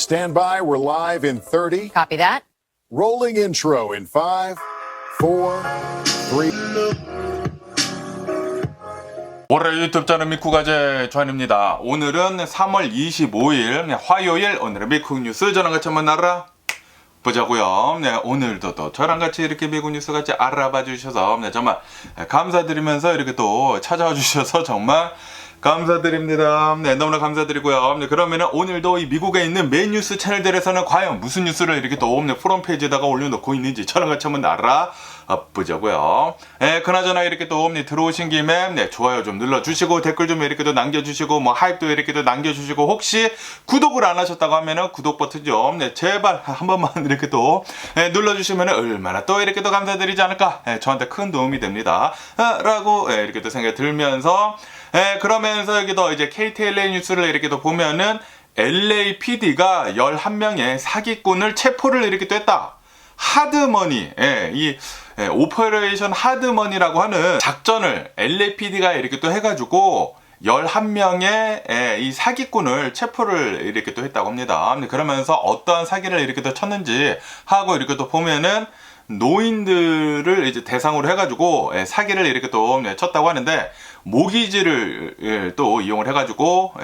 Stand by, we're live in 30. Copy that. Rolling intro in 5, 4, 3. 월요일 유튜브 채널 미쿠가제 조한입니다. 오늘은 3월 25일 화요일, 오늘의 미국 뉴스 저랑 같이 한번 알아보자고요. 네, 오늘도 또 저랑 같이 이렇게 미국 뉴스 같이 알아봐 주셔서 정말 감사드리면서 이렇게 또 찾아와 주셔서 정말 감사드립니다. 네, 너무나 감사드리고요. 네, 그러면은 오늘도 이 미국에 있는 메인 뉴스 채널들에서는 과연 무슨 뉴스를 이렇게 또 프론페이지에다가 올려놓고 있는지 저랑 같이 한번 알아보자고요. 네, 그나저나 이렇게 또 들어오신 김에 좋아요 좀 눌러주시고 댓글 좀 이렇게 또 남겨주시고 뭐 하이프도 이렇게 또 남겨주시고 혹시 구독을 안 하셨다고 하면은 구독 버튼 좀 제발 한 번만 이렇게 또 눌러주시면 얼마나 또 이렇게 또 감사드리지 않을까. 저한테 큰 도움이 됩니다. 라고 이렇게 또 생각이 들면서 그러면서 여기도 이제 KTLA 뉴스를 이렇게 또 보면은 LAPD가 11명의 사기꾼을 체포를 이렇게 또 했다. 하드머니, 이 오퍼레이션 하드머니라고 하는 작전을 LAPD가 이렇게 또 해가지고 11명의 이 사기꾼을 체포를 이렇게 또 했다고 합니다. 그러면서 어떠한 사기를 이렇게 또 쳤는지 하고 이렇게 또 보면은 노인들을 이제 대상으로 해가지고 사기를 이렇게 또 쳤다고 하는데 모기지를 또 이용을 해가지고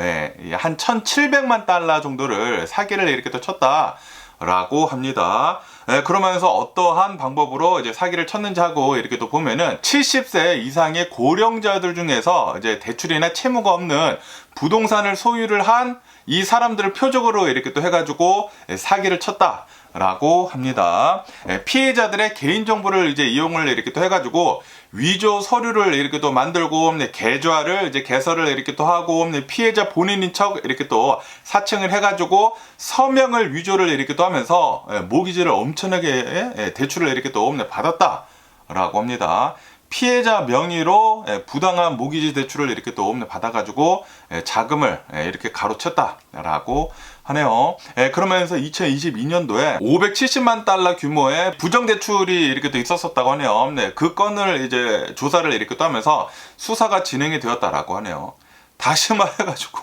한 1,700만 달러 정도를 사기를 이렇게 또 쳤다라고 합니다. 그러면서 어떠한 방법으로 이제 사기를 쳤는지 하고 이렇게 또 보면은 70세 이상의 고령자들 중에서 이제 대출이나 채무가 없는 부동산을 소유를 한 이 사람들을 표적으로 이렇게 또 해가지고 사기를 쳤다라고 합니다. 피해자들의 개인정보를 이제 이용을 이렇게 또 해가지고 위조 서류를 이렇게 또 만들고 계좌를 이제 개설을 이렇게 또 하고 피해자 본인인 척 이렇게 또 사칭을 해가지고 서명을 위조를 이렇게 또 하면서 모기지를 엄청나게 대출을 이렇게 또 받았다라고 합니다. 피해자 명의로 부당한 모기지 대출을 이렇게 또 받아가지고 자금을 이렇게 가로챘다라고 하네요. 그러면서 2022년도에 570만 달러 규모의 부정대출이 이렇게 또 있었었다고 하네요. 그 건을 이제 조사를 이렇게 또 하면서 수사가 진행이 되었다라고 하네요. 다시 말해가지고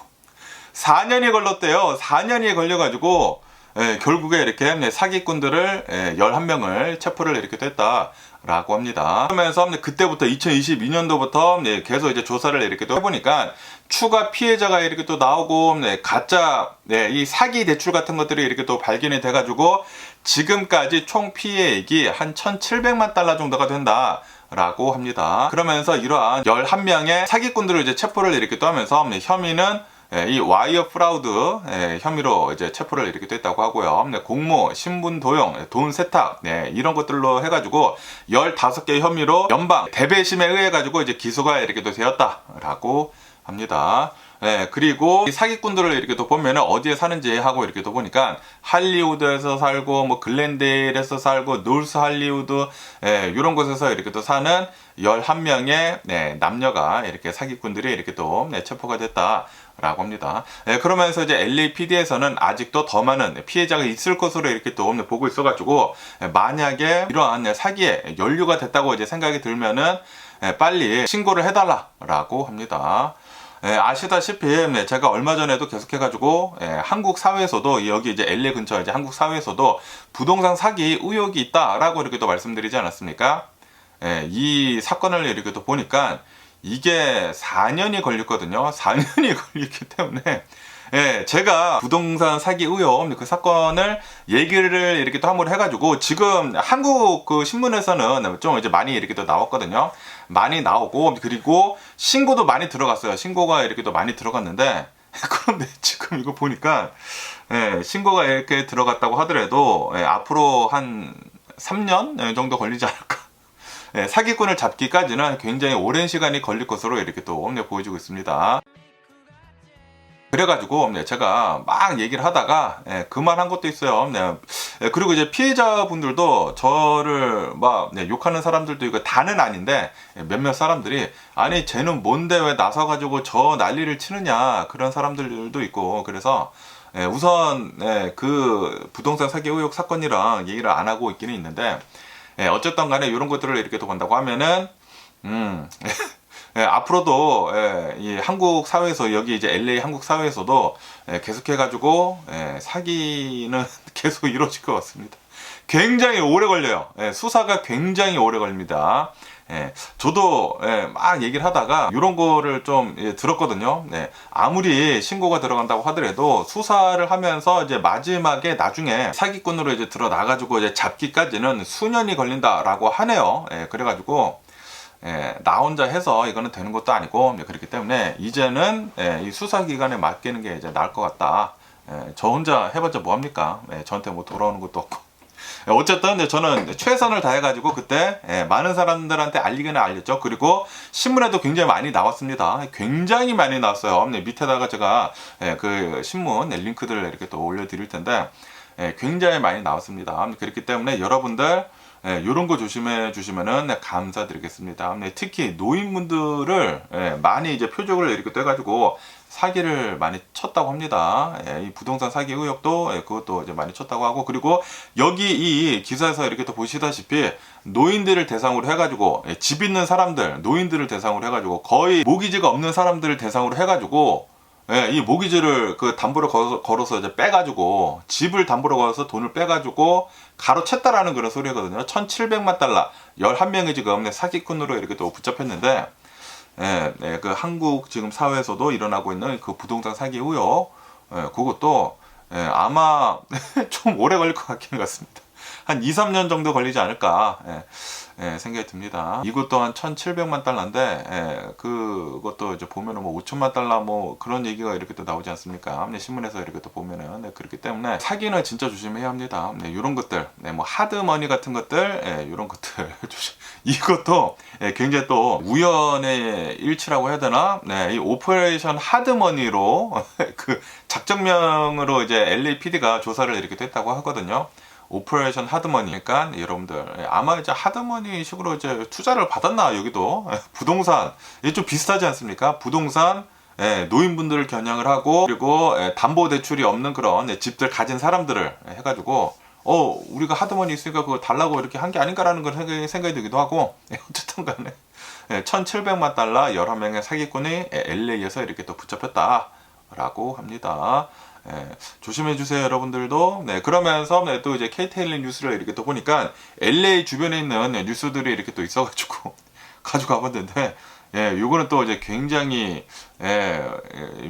4년이 걸렸대요. 4년이 걸려가지고 결국에 이렇게 사기꾼들을 11명을 체포를 이렇게 됐다라고 합니다. 그러면서 그때부터 2022년도부터 계속 이제 조사를 이렇게 또 해보니까 추가 피해자가 이렇게 또 나오고 가짜 이 사기 대출 같은 것들이 이렇게 또 발견이 돼가지고 지금까지 총 피해액이 한 1,700만 달러 정도가 된다. 라고 합니다. 그러면서 이러한 11명의 사기꾼들을 이제 체포를 이렇게 또 하면서 혐의는 이 와이어 프라우드 혐의로 이제 체포를 이렇게 됐다고 하고요. 공모, 신분 도용, 돈 세탁 이런 것들로 해가지고 15개 혐의로 연방 대배심에 의해 가지고 이제 기소가 이렇게 또 되었다라고 합니다. 그리고 이 사기꾼들을 이렇게 또 보면은 어디에 사는지 하고 이렇게 또 보니까 할리우드에서 살고 뭐 글렌데일에서 살고 노스 할리우드 이런 곳에서 이렇게 또 사는 11명의 남녀가 이렇게 사기꾼들이 이렇게 또 체포가 됐다라고 합니다. 그러면서 이제 LAPD에서는 아직도 더 많은 피해자가 있을 것으로 이렇게 또 보고 있어가지고 만약에 이러한 사기에 연루가 됐다고 이제 생각이 들면은 빨리 신고를 해달라라고 합니다. 아시다시피 제가 얼마 전에도 계속해가지고 한국 사회에서도 여기 이제 LA 근처 이제 한국 사회에서도 부동산 사기 의혹이 있다라고 이렇게 또 말씀드리지 않았습니까? 이 사건을 이렇게 또 보니까 이게 4년이 걸렸거든요. 4년이 걸렸기 때문에 제가 부동산 사기 의혹 그 사건을 얘기를 이렇게 또 한번 해가지고 지금 한국 그 신문에서는 좀 이제 많이 이렇게 또 나왔거든요. 많이 나오고 그리고 신고도 많이 들어갔어요. 신고가 이렇게 또 많이 들어갔는데 그런데 지금 이거 보니까 신고가 이렇게 들어갔다고 하더라도 앞으로 한 3년 정도 걸리지 않을까. 사기꾼을 잡기까지는 굉장히 오랜 시간이 걸릴 것으로 이렇게 또 보여지고 있습니다. 그래가지고 제가 막 얘기를 하다가 그만한 것도 있어요. 그리고 이제 피해자분들도 저를 막 욕하는 사람들도 있고 다는 아닌데 몇몇 사람들이 아니 쟤는 뭔데 왜 나서가지고 저 난리를 치느냐 그런 사람들도 있고 그래서 우선 그 부동산 사기 의혹 사건이랑 얘기를 안 하고 있기는 있는데 어쨌든 간에 이런 것들을 이렇게 또 본다고 하면은 앞으로도 이 한국 사회에서 여기 이제 LA 한국 사회에서도 계속해가지고 사기는 계속 이루어질 것 같습니다. 굉장히 오래 걸려요. 수사가 굉장히 오래 걸립니다. 저도 막 얘기를 하다가 이런 거를 좀 들었거든요. 아무리 신고가 들어간다고 하더라도 수사를 하면서 이제 마지막에 나중에 사기꾼으로 이제 드러나가지고 이제 잡기까지는 수년이 걸린다라고 하네요. 그래가지고 나 혼자 해서 이거는 되는 것도 아니고 그렇기 때문에 이제는 이 수사기관에 맡기는 게 이제 나을 것 같다. 저 혼자 해봤자 뭐합니까? 저한테 뭐 돌아오는 것도 없고. 어쨌든 저는 최선을 다해가지고 그때 많은 사람들한테 알리기는 알렸죠. 그리고 신문에도 굉장히 많이 나왔습니다. 굉장히 많이 나왔어요. 밑에다가 제가 그 신문 링크들을 이렇게 또 올려드릴 텐데 굉장히 많이 나왔습니다. 그렇기 때문에 여러분들 이런 거 조심해 주시면은 감사드리겠습니다. 특히 노인분들을 많이 이제 표적을 이렇게 떼가지고 사기를 많이 쳤다고 합니다. 이 부동산 사기 의혹도 그것도 이제 많이 쳤다고 하고, 그리고 여기 이 기사에서 이렇게 또 보시다시피 노인들을 대상으로 해가지고 집 있는 사람들, 노인들을 대상으로 해가지고 거의 모기지가 없는 사람들을 대상으로 해가지고 이 모기지를 그 담보로 걸어서 이제 빼가지고 집을 담보로 걸어서 돈을 빼가지고 가로챘다라는 그런 소리거든요. 1,700만 달러 11명이 지금 사기꾼으로 이렇게 또 붙잡혔는데, 그 한국 지금 사회에서도 일어나고 있는 그 부동산 사기 의혹, 그것도 아마 좀 오래 걸릴 것 같습니다. 한 2, 3년 정도 걸리지 않을까 생각이 듭니다. 이것도 한 1,700만 달러인데 그것도 이제 보면은 뭐 5천만 달러 뭐 그런 얘기가 이렇게 또 나오지 않습니까? 신문에서 이렇게 또 보면은 그렇기 때문에 사기는 진짜 조심해야 합니다. 이런 것들, 뭐 하드머니 같은 것들, 이런 것들 조심. 이것도 굉장히 또 우연의 일치라고 해야 되나? 이 오퍼레이션 하드머니로 그 작정명으로 이제 LAPD가 조사를 이렇게 했다고 하거든요. 오퍼레이션 하드머니니까 여러분들 아마 이제 하드머니 식으로 이제 투자를 받았나, 여기도 부동산 이게 좀 비슷하지 않습니까? 부동산 노인분들을 겨냥을 하고, 그리고 담보 대출이 없는 그런 집들 가진 사람들을 해가지고 우리가 하드머니 있으니까 그거 달라고 이렇게 한 게 아닌가라는 걸 생각이 들기도 하고, 어쨌든 간에 1,700만 달러 11명의 사기꾼이 LA에서 이렇게 또 붙잡혔다라고 합니다. 조심해 주세요, 여러분들도. 그러면서 또 이제 KTLN 뉴스를 이렇게 또 보니까 LA 주변에 있는 뉴스들이 이렇게 또 있어가지고 가지고 가봤는데, 요거는 또 이제 굉장히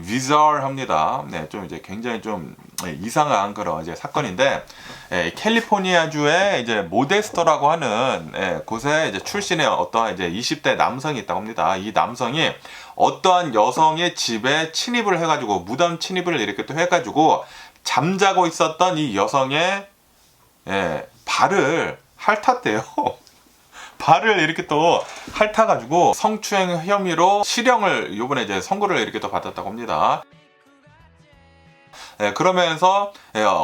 bizarre합니다. 좀 이제 굉장히 좀 이상한 그런 이제 사건인데, 캘리포니아주에 이제 모데스터라고 하는 곳에 이제 출신의 어떠한 이제 20대 남성이 있다고 합니다. 이 남성이 어떠한 여성의 집에 침입을 해가지고, 무단 침입을 이렇게 또 해가지고 잠자고 있었던 이 여성의 발을 핥았대요. 발을 이렇게 또 핥아가지고 성추행 혐의로 실형을 요번에 이제 선고를 이렇게 또 받았다고 합니다. 그러면서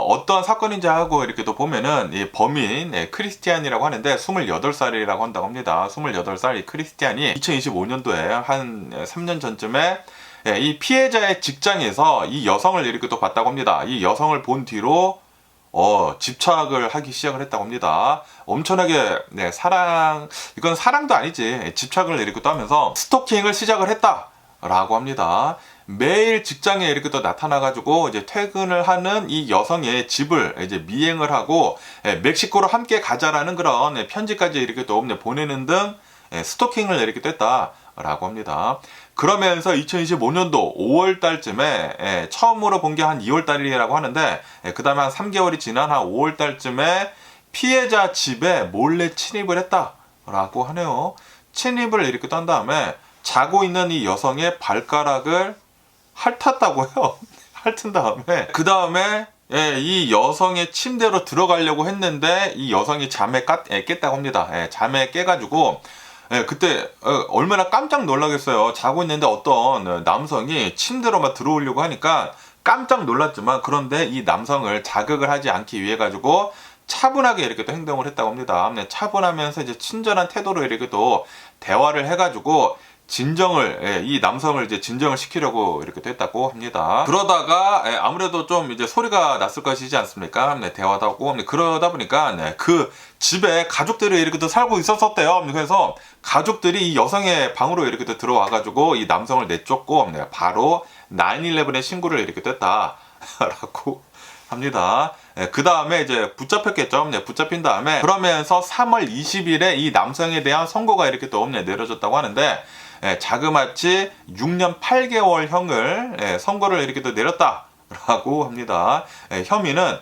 어떤 사건인지 하고 이렇게 또 보면은 이 범인 크리스티안이라고 하는데 28살이라고 한다고 합니다. 28살 이 크리스티안이 2025년도에 한 3년 전쯤에 이 피해자의 직장에서 이 여성을 이렇게 또 봤다고 합니다. 이 여성을 본 뒤로 집착을 하기 시작을 했다고 합니다. 엄청나게 이건 사랑도 아니지, 집착을 이렇게 또 하면서 스토킹을 시작을 했다라고 합니다. 매일 직장에 이렇게 또 나타나가지고 이제 퇴근을 하는 이 여성의 집을 이제 미행을 하고 멕시코로 함께 가자라는 그런 편지까지 이렇게 또 보내는 등 스토킹을 이렇게 또 했다라고 합니다. 그러면서 2025년도 5월 달쯤에 처음으로 본 게 한 2월 달이라고 하는데, 그 다음에 한 3개월이 지난 한 5월 달쯤에 피해자 집에 몰래 침입을 했다라고 하네요. 침입을 이렇게 딴 다음에 자고 있는 이 여성의 발가락을 핥았다고요. 핥은 다음에 그 다음에 이 여성의 침대로 들어가려고 했는데 이 여성이 잠에 깼다고 합니다. 잠에 깨가지고 그때 얼마나 깜짝 놀라겠어요. 자고 있는데 어떤 남성이 침대로 막 들어오려고 하니까 깜짝 놀랐지만, 그런데 이 남성을 자극을 하지 않기 위해 가지고 차분하게 이렇게 또 행동을 했다고 합니다. 차분하면서 이제 친절한 태도로 이렇게 또 대화를 해가지고 이 남성을 이제 진정을 시키려고 이렇게 됐다고 합니다. 그러다가 아무래도 좀 이제 소리가 났을 것이지 않습니까? 네, 대화도 하고 그러다 보니까 그 집에 가족들이 이렇게 또 살고 있었대요. 그래서 가족들이 이 여성의 방으로 이렇게 또 들어와가지고 이 남성을 내쫓고 바로 9/11에 신고를 이렇게 됐다라고 합니다. 그 다음에 이제 붙잡혔겠죠. 붙잡힌 다음에 그러면서 3월 20일에 이 남성에 대한 선고가 이렇게 또 내려졌다고 하는데 자그마치 6년 8개월형을 선고를 이렇게 또 내렸다라고 합니다. 혐의는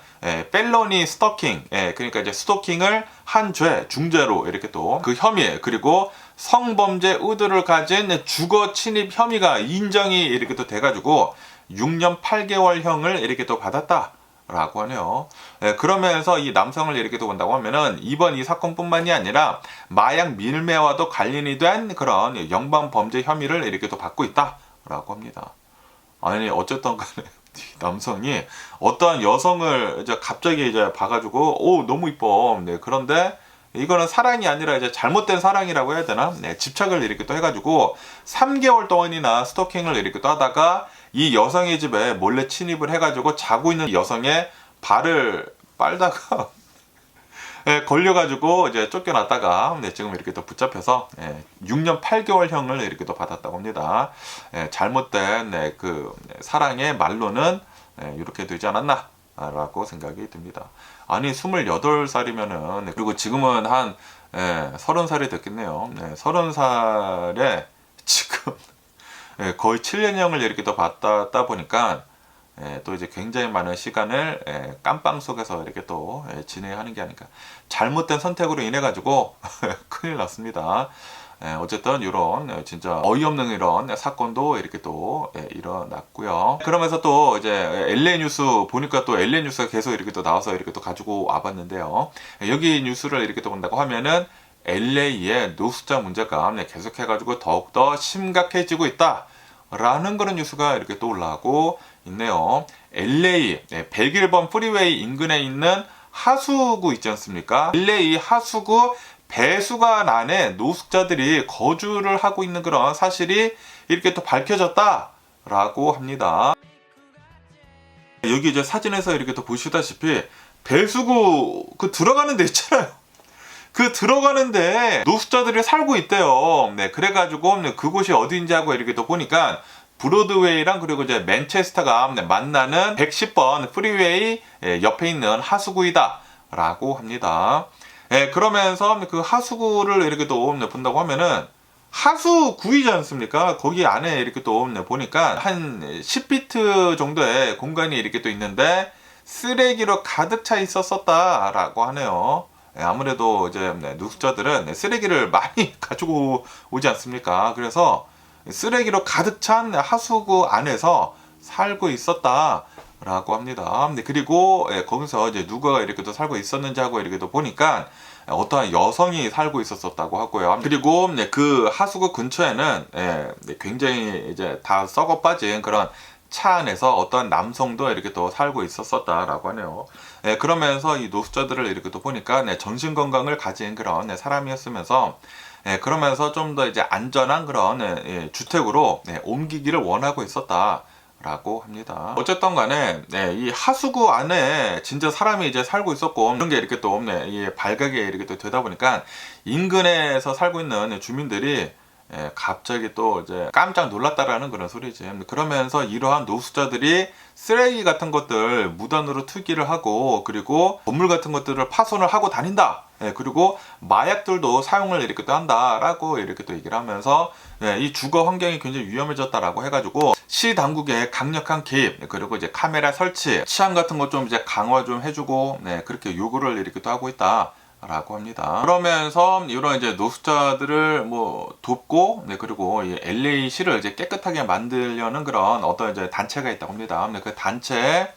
펠로니 스토킹, 그러니까 이제 스토킹을 한 죄, 중죄로 이렇게 또 그 혐의, 그리고 성범죄 의도를 가진 주거 침입 혐의가 인정이 이렇게 또 돼가지고 6년 8개월형을 이렇게 또 받았다. 라고 하네요. 그러면서 이 남성을 이렇게 또 본다고 하면은 이번 이 사건뿐만이 아니라 마약 밀매와도 관련이 된 그런 영방 범죄 혐의를 이렇게 또 받고 있다라고 합니다. 아니 어쨌든 간에 이 남성이 어떠한 여성을 이제 갑자기 이제 봐가지고 오 너무 이뻐. 그런데 이거는 사랑이 아니라 이제 잘못된 사랑이라고 해야 되나? 집착을 이렇게 또 해가지고 3개월 동안이나 스토킹을 이렇게 또 하다가 이 여성의 집에 몰래 침입을 해가지고 자고 있는 여성의 발을 빨다가 걸려가지고 이제 쫓겨났다가 지금 이렇게 또 붙잡혀서 6년 8개월형을 이렇게 또 받았다고 합니다. 잘못된 그 사랑의 말로는 이렇게 되지 않았나? 라고 생각이 듭니다. 아니 28살이면은 그리고 지금은 한 30살이 됐겠네요. 30살에 지금 거의 7년형을 이렇게 또 받다 보니까 또 이제 굉장히 많은 시간을 깜빵 속에서 이렇게 또 지내야 하는 게 아닐까. 잘못된 선택으로 인해 가지고 큰일 났습니다. 어쨌든 이런 진짜 어이없는 이런 사건도 이렇게 또 일어났고요. 그러면서 또 이제 LA 뉴스 보니까 또 LA 뉴스가 계속 이렇게 또 나와서 이렇게 또 가지고 와봤는데요. 여기 뉴스를 이렇게 또 본다고 하면은 LA의 노숙자 문제가 계속해가지고 더욱더 심각해지고 있다라는 그런 뉴스가 이렇게 또 올라오고 있네요. LA 101번 프리웨이 인근에 있는 하수구 있지 않습니까? LA 하수구 배수관 안에 노숙자들이 거주를 하고 있는 그런 사실이 이렇게 또 밝혀졌다라고 합니다. 여기 이제 사진에서 이렇게 또 보시다시피 배수구 그 들어가는 데 있잖아요. 그 들어가는데 노숙자들이 살고 있대요. 그래가지고 그곳이 어딘지 하고 이렇게 또 보니까 브로드웨이랑 그리고 이제 맨체스터가 만나는 110번 프리웨이 옆에 있는 하수구이다라고 합니다. 그러면서 그 하수구를 이렇게 또 본다고 하면은 하수구이지 않습니까? 거기 안에 이렇게 또 보니까 한 10피트 정도의 공간이 이렇게 또 있는데 쓰레기로 가득 차 있었다라고 하네요. 아무래도 이제 노숙자들은 쓰레기를 많이 가지고 오지 않습니까? 그래서 쓰레기로 가득 찬 하수구 안에서 살고 있었다라고 합니다. 그리고 거기서 이제 누가 이렇게 또 살고 있었는지 하고 이렇게 또 보니까 어떠한 여성이 살고 있었다고 하고요. 그리고 그 하수구 근처에는 굉장히 이제 다 썩어 빠진 그런 차 안에서 어떠한 남성도 이렇게 또 살고 있었다라고 하네요. 그러면서 이 노숙자들을 이렇게 또 보니까 정신 건강을 가진 그런 사람이었으면서 그러면서 좀 더 이제 안전한 그런 주택으로 옮기기를 원하고 있었다라고 합니다. 어쨌든 간에 이 하수구 안에 진짜 사람이 이제 살고 있었고 이런 게 이렇게 또 발각이 이렇게 또 되다 보니까 인근에서 살고 있는 주민들이 갑자기 또 이제 깜짝 놀랐다라는 그런 소리지. 그러면서 이러한 노숙자들이 쓰레기 같은 것들 무단으로 투기를 하고 그리고 건물 같은 것들을 파손을 하고 다닌다. 그리고 마약들도 사용을 이렇게 또 한다라고 이렇게 또 얘기를 하면서 이 주거 환경이 굉장히 위험해졌다라고 해가지고 시 당국의 강력한 개입 그리고 이제 카메라 설치 치안 같은 것 좀 이제 강화 좀 해주고 그렇게 요구를 이렇게 또 하고 있다. 라고 합니다. 그러면서 이런 이제 노숙자들을 뭐 돕고 그리고 이 LA시를 이제 깨끗하게 만들려는 그런 어떤 이제 단체가 있다고 합니다. 그 단체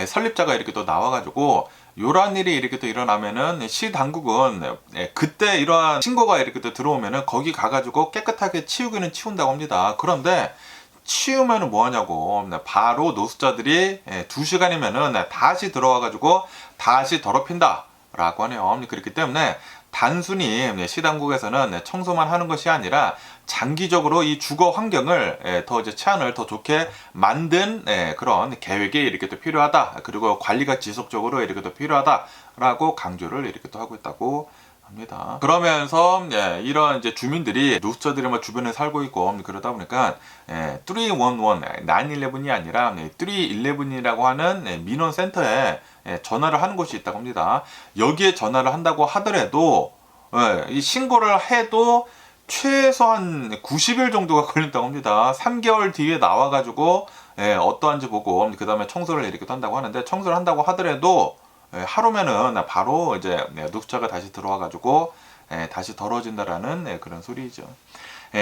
설립자가 이렇게 또 나와가지고 이러한 일이 이렇게 또 일어나면은 시 당국은 그때 이러한 신고가 이렇게 또 들어오면은 거기 가가지고 깨끗하게 치우기는 치운다고 합니다. 그런데 치우면은 뭐하냐고 바로 노숙자들이 2시간이면은 다시 들어와가지고 다시 더럽힌다. 라고 하네요. 그렇기 때문에 단순히 시당국에서는 청소만 하는 것이 아니라 장기적으로 이 주거 환경을 더 이제 치안을 더 좋게 만든 그런 계획이 이렇게 또 필요하다. 그리고 관리가 지속적으로 이렇게 또 필요하다라고 강조를 이렇게 또 하고 있다고 합니다. 그러면서 이런 이제 주민들이 노숙자들이 막 주변에 살고 있고 그러다 보니까 311, 911이 아니라 311이라고 하는 민원 센터에 전화를 하는 곳이 있다고 합니다. 여기에 전화를 한다고 하더라도 이 신고를 해도 최소한 90일 정도가 걸린다고 합니다. 3개월 뒤에 나와가지고 어떠한지 보고 그 다음에 청소를 이렇게 한다고 하는데, 청소를 한다고 하더라도 하루면은 바로 이제 노숙자가 다시 들어와가지고 다시 더러워진다라는 그런 소리죠.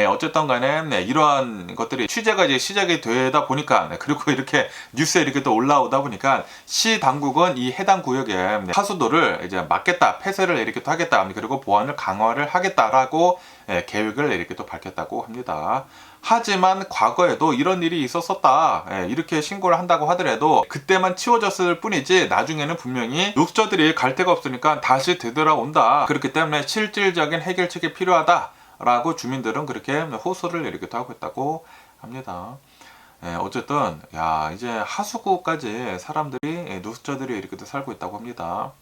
어쨌든 간에 이러한 것들이 취재가 이제 시작이 되다 보니까, 그리고 이렇게 뉴스에 이렇게 또 올라오다 보니까 시 당국은 이 해당 구역에 하수도를 이제 막겠다, 폐쇄를 이렇게 또 하겠다, 그리고 보안을 강화를 하겠다라고 계획을 이렇게 또 밝혔다고 합니다. 하지만 과거에도 이런 일이 있었었다, 이렇게 신고를 한다고 하더라도 그때만 치워졌을 뿐이지 나중에는 분명히 노숙자들이 갈 데가 없으니까 다시 되돌아온다. 그렇기 때문에 실질적인 해결책이 필요하다 라고 주민들은 그렇게 호소를 이렇게 하고 있다고 합니다. 어쨌든 이제 하수구까지 사람들이, 노숙자들이 이렇게 살고 있다고 합니다.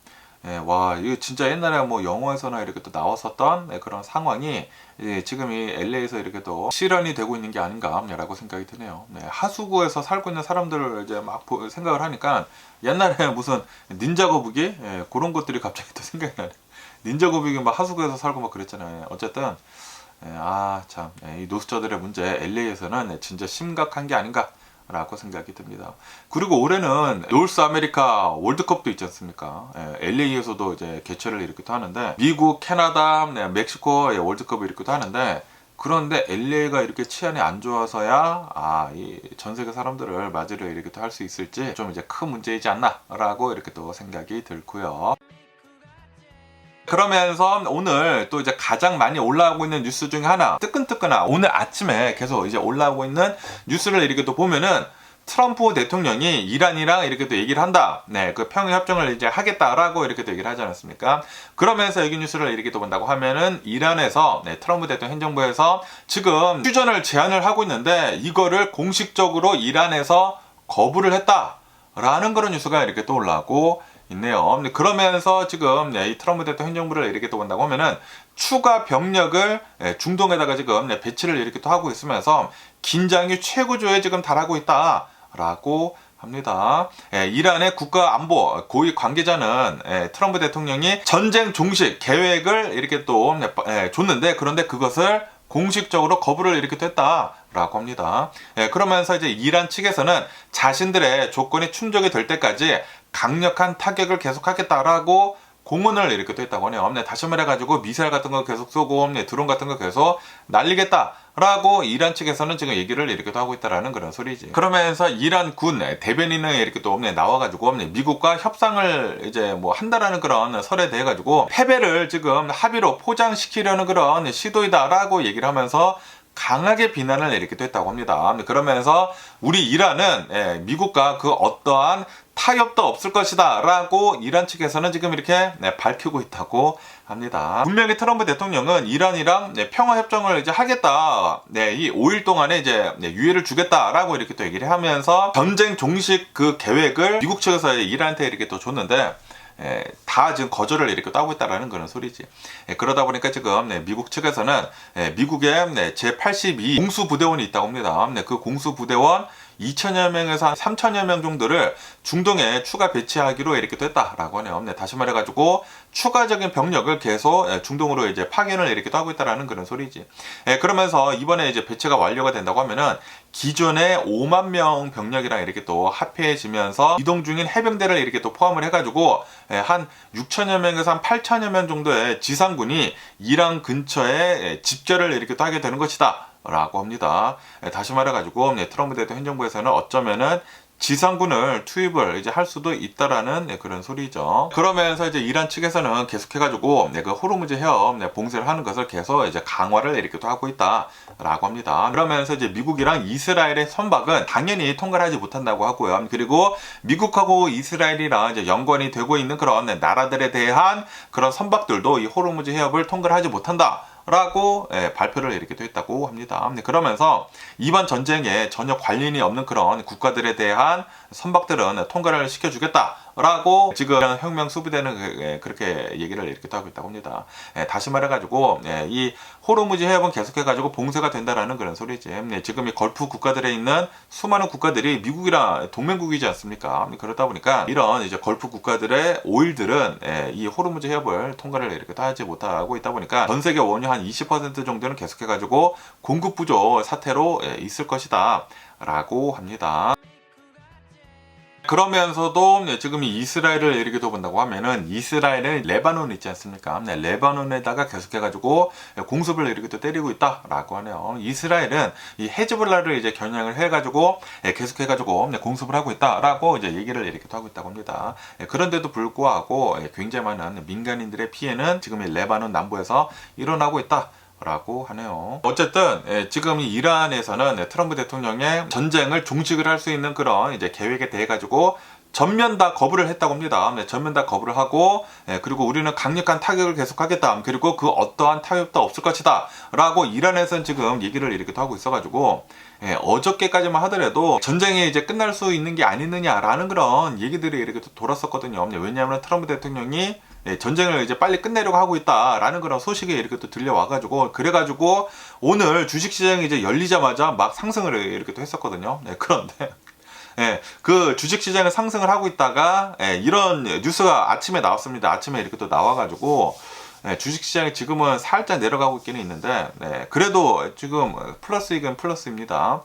와, 이거 진짜 옛날에 뭐 영화에서나 이렇게 또 나왔었던 그런 상황이 지금 이 LA에서 이렇게 또 실현이 되고 있는 게 아닌가라고 생각이 드네요. 하수구에서 살고 있는 사람들을 이제 막 생각을 하니까 옛날에 무슨 닌자 거북이 그런 것들이 갑자기 또 생각이 나네. 닌자 거북이 막 하수구에서 살고 막 그랬잖아요. 어쨌든 참, 이 노숙자들의 문제 LA에서는 진짜 심각한 게 아닌가 라고 생각이 듭니다. 그리고 올해는 노스 아메리카 월드컵도 있지 않습니까? LA에서도 이제 개최를 이렇게 하는데, 미국, 캐나다, 멕시코 월드컵을 이렇게 하는데, 그런데 LA가 이렇게 치안이 안 좋아서야 이 전 세계 사람들을 맞이를 이렇게 할 수 있을지 좀 이제 큰 문제이지 않나라고 이렇게 또 생각이 들고요. 그러면서 오늘 또 이제 가장 많이 올라오고 있는 뉴스 중에 하나, 뜨끈뜨끈한 오늘 아침에 계속 이제 올라오고 있는 뉴스를 이렇게 또 보면은, 트럼프 대통령이 이란이랑 이렇게 또 얘기를 한다. 그 평화협정을 이제 하겠다라고 이렇게 또 얘기를 하지 않았습니까? 그러면서 여기 뉴스를 이렇게 또 본다고 하면은, 이란에서 트럼프 대통령 행정부에서 지금 휴전을 제안을 하고 있는데, 이거를 공식적으로 이란에서 거부를 했다라는 그런 뉴스가 이렇게 또 올라오고 있네요. 그러면서 지금 이 트럼프 대통령 행정부를 이렇게 또 본다고 하면은, 추가 병력을 중동에다가 지금 배치를 이렇게 또 하고 있으면서 긴장이 최고조에 지금 달하고 있다라고 합니다. 이란의 국가안보 고위 관계자는 트럼프 대통령이 전쟁 종식 계획을 이렇게 또 줬는데, 그런데 그것을 공식적으로 거부를 이렇게 했다라고 합니다. 그러면서 이제 이란 측에서는 자신들의 조건이 충족이 될 때까지 강력한 타격을 계속하겠다라고 공언을 이렇게 또 했다고 하네요. 다시 말해가지고 미사일 같은 거 계속 쏘고 드론 같은 거 계속 날리겠다라고 이란 측에서는 지금 얘기를 이렇게 또 하고 있다라는 그런 소리지. 그러면서 이란 군 대변인은 이렇게 또 나와가지고 미국과 협상을 이제 뭐 한다라는 그런 설에 대해 가지고 패배를 지금 합의로 포장시키려는 그런 시도이다라고 얘기를 하면서 강하게 비난을 이렇게 또 했다고 합니다. 그러면서 우리 이란은 미국과 그 어떠한 타협도 없을 것이다 라고 이란 측에서는 지금 이렇게 밝히고 있다고 합니다. 분명히 트럼프 대통령은 이란이랑 평화협정을 이제 하겠다, 이 5일 동안에 이제 유예를 주겠다라고 이렇게 또 얘기를 하면서 전쟁 종식 그 계획을 미국 측에서 이란한테 이렇게 또 줬는데, 다 지금 거절을 이렇게 따고 있다라는 그런 소리지. 그러다 보니까 지금 미국 측에서는 미국의 제82 공수부대원이 있다고 합니다. 그 공수부대원 2천여 명에서 한 3천여 명 정도를 중동에 추가 배치하기로 이렇게 됐다라고 하네요. 다시 말해가지고 추가적인 병력을 계속 중동으로 이제 파견을 이렇게 하고 있다라는 그런 소리지. 그러면서 이번에 이제 배치가 완료가 된다고 하면은 기존의 5만 명 병력이랑 이렇게 또 합해지면서 이동 중인 해병대를 이렇게 또 포함을 해가지고 한 6천여 명에서 한 8천여 명 정도의 지상군이 이란 근처에 집결을 이렇게 또 하게 되는 것이다 라고 합니다. 다시 말해가지고 트럼프 대통령 행정부에서는 어쩌면은 지상군을 투입을 이제 할 수도 있다라는 그런 소리죠. 그러면서 이제 이란 측에서는 계속해가지고 그 호르무즈 해협 봉쇄를 하는 것을 계속 이제 강화를 이렇게 또 하고 있다라고 합니다. 그러면서 이제 미국이랑 이스라엘의 선박은 당연히 통과를 하지 못한다고 하고요. 그리고 미국하고 이스라엘이랑 이제 연관이 되고 있는 그런 나라들에 대한 그런 선박들도 이 호르무즈 해협을 통과를 하지 못한다. 라고 발표를 이렇게 했다고 합니다. 그러면서 이번 전쟁에 전혀 관련이 없는 그런 국가들에 대한 선박들은 통과를 시켜주겠다 라고 지금 혁명 수비대는 그렇게 얘기를 이렇게 하고 있다고 합니다. 다시 말해가지고 이 호르무즈 해협은 계속해가지고 봉쇄가 된다라는 그런 소리지. 지금 이 걸프 국가들에 있는 수많은 국가들이 미국이랑 동맹국이지 않습니까? 그러다 보니까 이런 이제 걸프 국가들의 오일들은 이 호르무즈 해협을 통과를 이렇게 하지 못하고 있다 보니까 전 세계 원유 한 20% 정도는 계속해가지고 공급 부족 사태로 있을 것이다 라고 합니다. 그러면서도 지금 이 이스라엘을 이렇게 본다고 하면은 이스라엘은 레바논 있지 않습니까? 레바논에다가 계속해가지고 공습을 이렇게 또 때리고 있다라고 하네요. 이스라엘은 이 헤즈볼라를 이제 겨냥을 해가지고 계속해가지고 공습을 하고 있다라고 이제 얘기를 이렇게 또 하고 있다고 합니다. 그런데도 불구하고 굉장히 많은 민간인들의 피해는 지금 이 레바논 남부에서 일어나고 있다. 라고 하네요. 어쨌든 지금 이 이란에서는 트럼프 대통령의 전쟁을 종식을 할 수 있는 그런 이제 계획에 대해 가지고 전면 다 거부를 했다고 합니다. 전면 다 거부를 하고 그리고 우리는 강력한 타격을 계속하겠다. 그리고 그 어떠한 타협도 없을 것이다. 라고 이란에서는 지금 얘기를 이렇게 하고 있어가지고 어저께까지만 하더라도 전쟁이 이제 끝날 수 있는 게 아니느냐라는 그런 얘기들이 이렇게 돌았었거든요. 왜냐하면 트럼프 대통령이 전쟁을 이제 빨리 끝내려고 하고 있다라는 그런 소식이 이렇게 또 들려와가지고 그래가지고 오늘 주식시장이 이제 열리자마자 막 상승을 이렇게 또 했었거든요. 그런데 그 주식시장을 상승을 하고 있다가 이런 뉴스가 아침에 나왔습니다. 아침에 이렇게 또 나와가지고 주식시장이 지금은 살짝 내려가고 있기는 있는데 그래도 지금 플러스이긴 플러스입니다.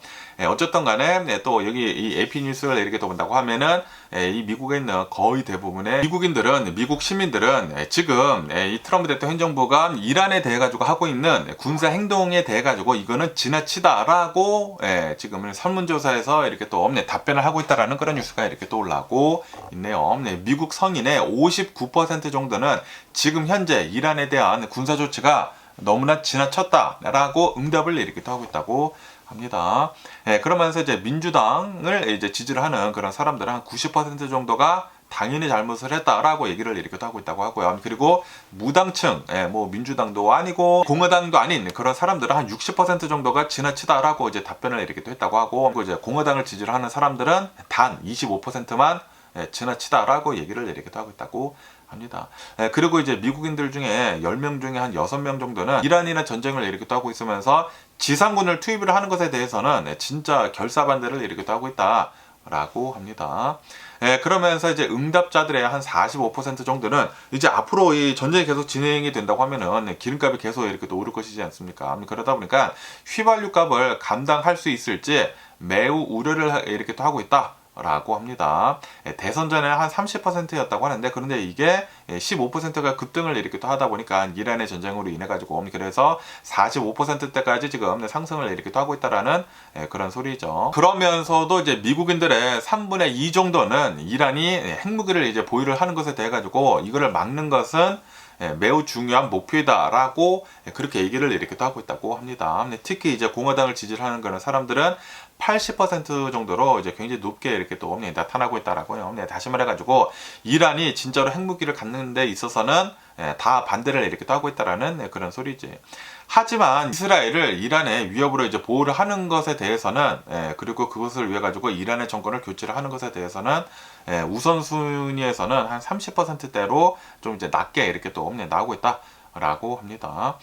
어쨌든 간에 또 여기 이 AP뉴스를 이렇게 또 본다고 하면은 이 미국에 있는 거의 대부분의 미국인들은 미국 시민들은 지금 이 트럼프 대통령 행정부가 이란에 대해 가지고 하고 있는 군사 행동에 대해 가지고 이거는 지나치다라고 지금 설문조사에서 이렇게 또 답변을 하고 있다라는 그런 뉴스가 이렇게 또 올라오고 있네요. 미국 성인의 59% 정도는 지금 현재 이란에 대한 군사 조치가 너무나 지나쳤다라고 응답을 이렇게 또 하고 있다고 합니다. 그러면서 이제 민주당을 이제 지지를 하는 그런 사람들은 한 90% 정도가 당연히 잘못을 했다라고 얘기를 이렇게 하고 있다고 하고요. 그리고 무당층, 뭐 민주당도 아니고 공화당도 아닌 그런 사람들은 한 60% 정도가 지나치다라고 이제 답변을 이렇게 또 했다고 하고, 그리고 이제 공화당을 지지를 하는 사람들은 단 25%만 지나치다라고 얘기를 이렇게 하고 있다고 합니다. 그리고 이제 미국인들 중에 10명 중에 한 6명 정도는 이란이나 전쟁을 이렇게 또 하고 있으면서 지상군을 투입을 하는 것에 대해서는 진짜 결사반대를 이렇게 또 하고 있다라고 합니다. 그러면서 이제 응답자들의 한 45% 정도는 이제 앞으로 이 전쟁이 계속 진행이 된다고 하면은 기름값이 계속 이렇게 또 오를 것이지 않습니까? 그러다 보니까 휘발유 값을 감당할 수 있을지 매우 우려를 이렇게 또 하고 있다. 라고 합니다. 대선 전에 한 30%였다고 하는데, 그런데 이게 15%가 급등을 이렇게 또 하다 보니까 이란의 전쟁으로 인해 가지고 그래서 45%대까지 지금 상승을 이렇게 또 하고 있다라는 그런 소리죠. 그러면서도 이제 미국인들의 3분의 2 정도는 이란이 핵무기를 이제 보유를 하는 것에 대해 가지고 이거를 막는 것은 매우 중요한 목표이다라고 그렇게 얘기를 이렇게 또 하고 있다고 합니다. 특히 이제 공화당을 지지하는 그런 사람들은 80% 정도로 이제 굉장히 높게 이렇게 또 나타나고 있다라고요. 다시 말해가지고 이란이 진짜로 핵무기를 갖는 데 있어서는 다 반대를 이렇게 또 하고 있다라는 그런 소리지. 하지만 이스라엘을 이란의 위협으로 이제 보호를 하는 것에 대해서는 그리고 그것을 위해 가지고 이란의 정권을 교체를 하는 것에 대해서는 우선순위에서는 한 30%대로 좀 이제 낮게 이렇게 또 나오고 있다. 라고 합니다.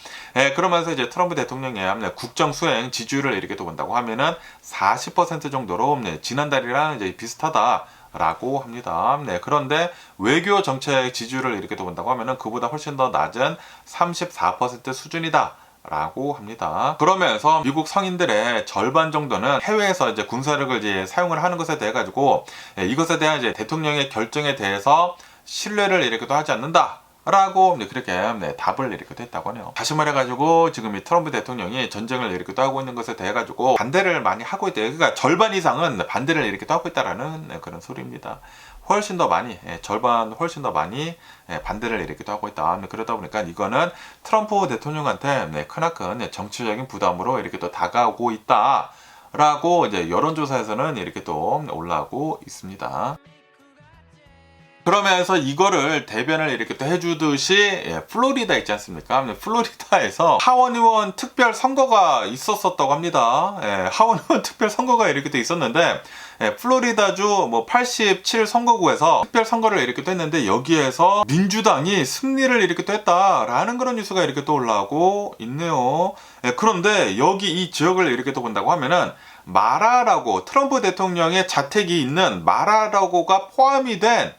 그러면서 이제 트럼프 대통령의 국정 수행 지지율을 이렇게 또 본다고 하면은 40% 정도로 지난달이랑 이제 비슷하다라고 합니다. 그런데 외교 정책 지지율을 이렇게 또 본다고 하면은 그보다 훨씬 더 낮은 34% 수준이다. 라고 합니다. 그러면서 미국 성인들의 절반 정도는 해외에서 이제 군사력을 이제 사용을 하는 것에 대해 가지고 이것에 대한 이제 대통령의 결정에 대해서 신뢰를 이렇게 또 하지 않는다. 라고 그렇게 답을 이렇게 했다고 하네요. 다시 말해가지고 지금 이 트럼프 대통령이 전쟁을 이렇게 하고 있는 것에 대해 가지고 반대를 많이 하고 있대요. 그러니까 절반 이상은 반대를 이렇게 하고 있다라는 그런 소리입니다. 훨씬 더 많이, 절반 훨씬 더 많이 반대를 이렇게 하고 있다. 그러다 보니까 이거는 트럼프 대통령한테 크나큰 정치적인 부담으로 이렇게 또 다가오고 있다라고 이제 여론조사에서는 이렇게 또 올라오고 있습니다. 그러면서 이거를 대변을 이렇게 또 해주듯이 플로리다 있지 않습니까? 플로리다에서 하원의원 특별 선거가 있었었다고 합니다. 하원의원 특별 선거가 이렇게 또 있었는데 플로리다주 뭐 87 선거구에서 특별 선거를 이렇게 또 했는데 여기에서 민주당이 승리를 이렇게 또 했다라는 그런 뉴스가 이렇게 또 올라오고 있네요. 그런데 여기 이 지역을 이렇게 또 본다고 하면은 마라라고 트럼프 대통령의 자택이 있는 마라라고가 포함이 된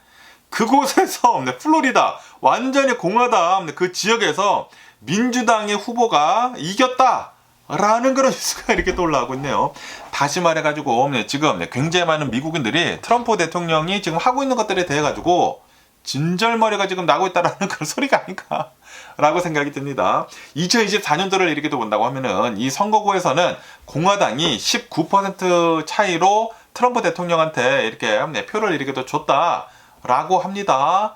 그곳에서 플로리다 완전히 공화당 그 지역에서 민주당의 후보가 이겼다라는 그런 뉴스가 이렇게 또 올라오고 있네요. 다시 말해가지고 지금 굉장히 많은 미국인들이 트럼프 대통령이 지금 하고 있는 것들에 대해 가지고 진절머리가 지금 나고 있다라는 그런 소리가 아닌가 라고 생각이 듭니다. 2024년도를 이렇게 또 본다고 하면은 이 선거구에서는 공화당이 19% 차이로 트럼프 대통령한테 이렇게 표를 이렇게 또 줬다 라고 합니다.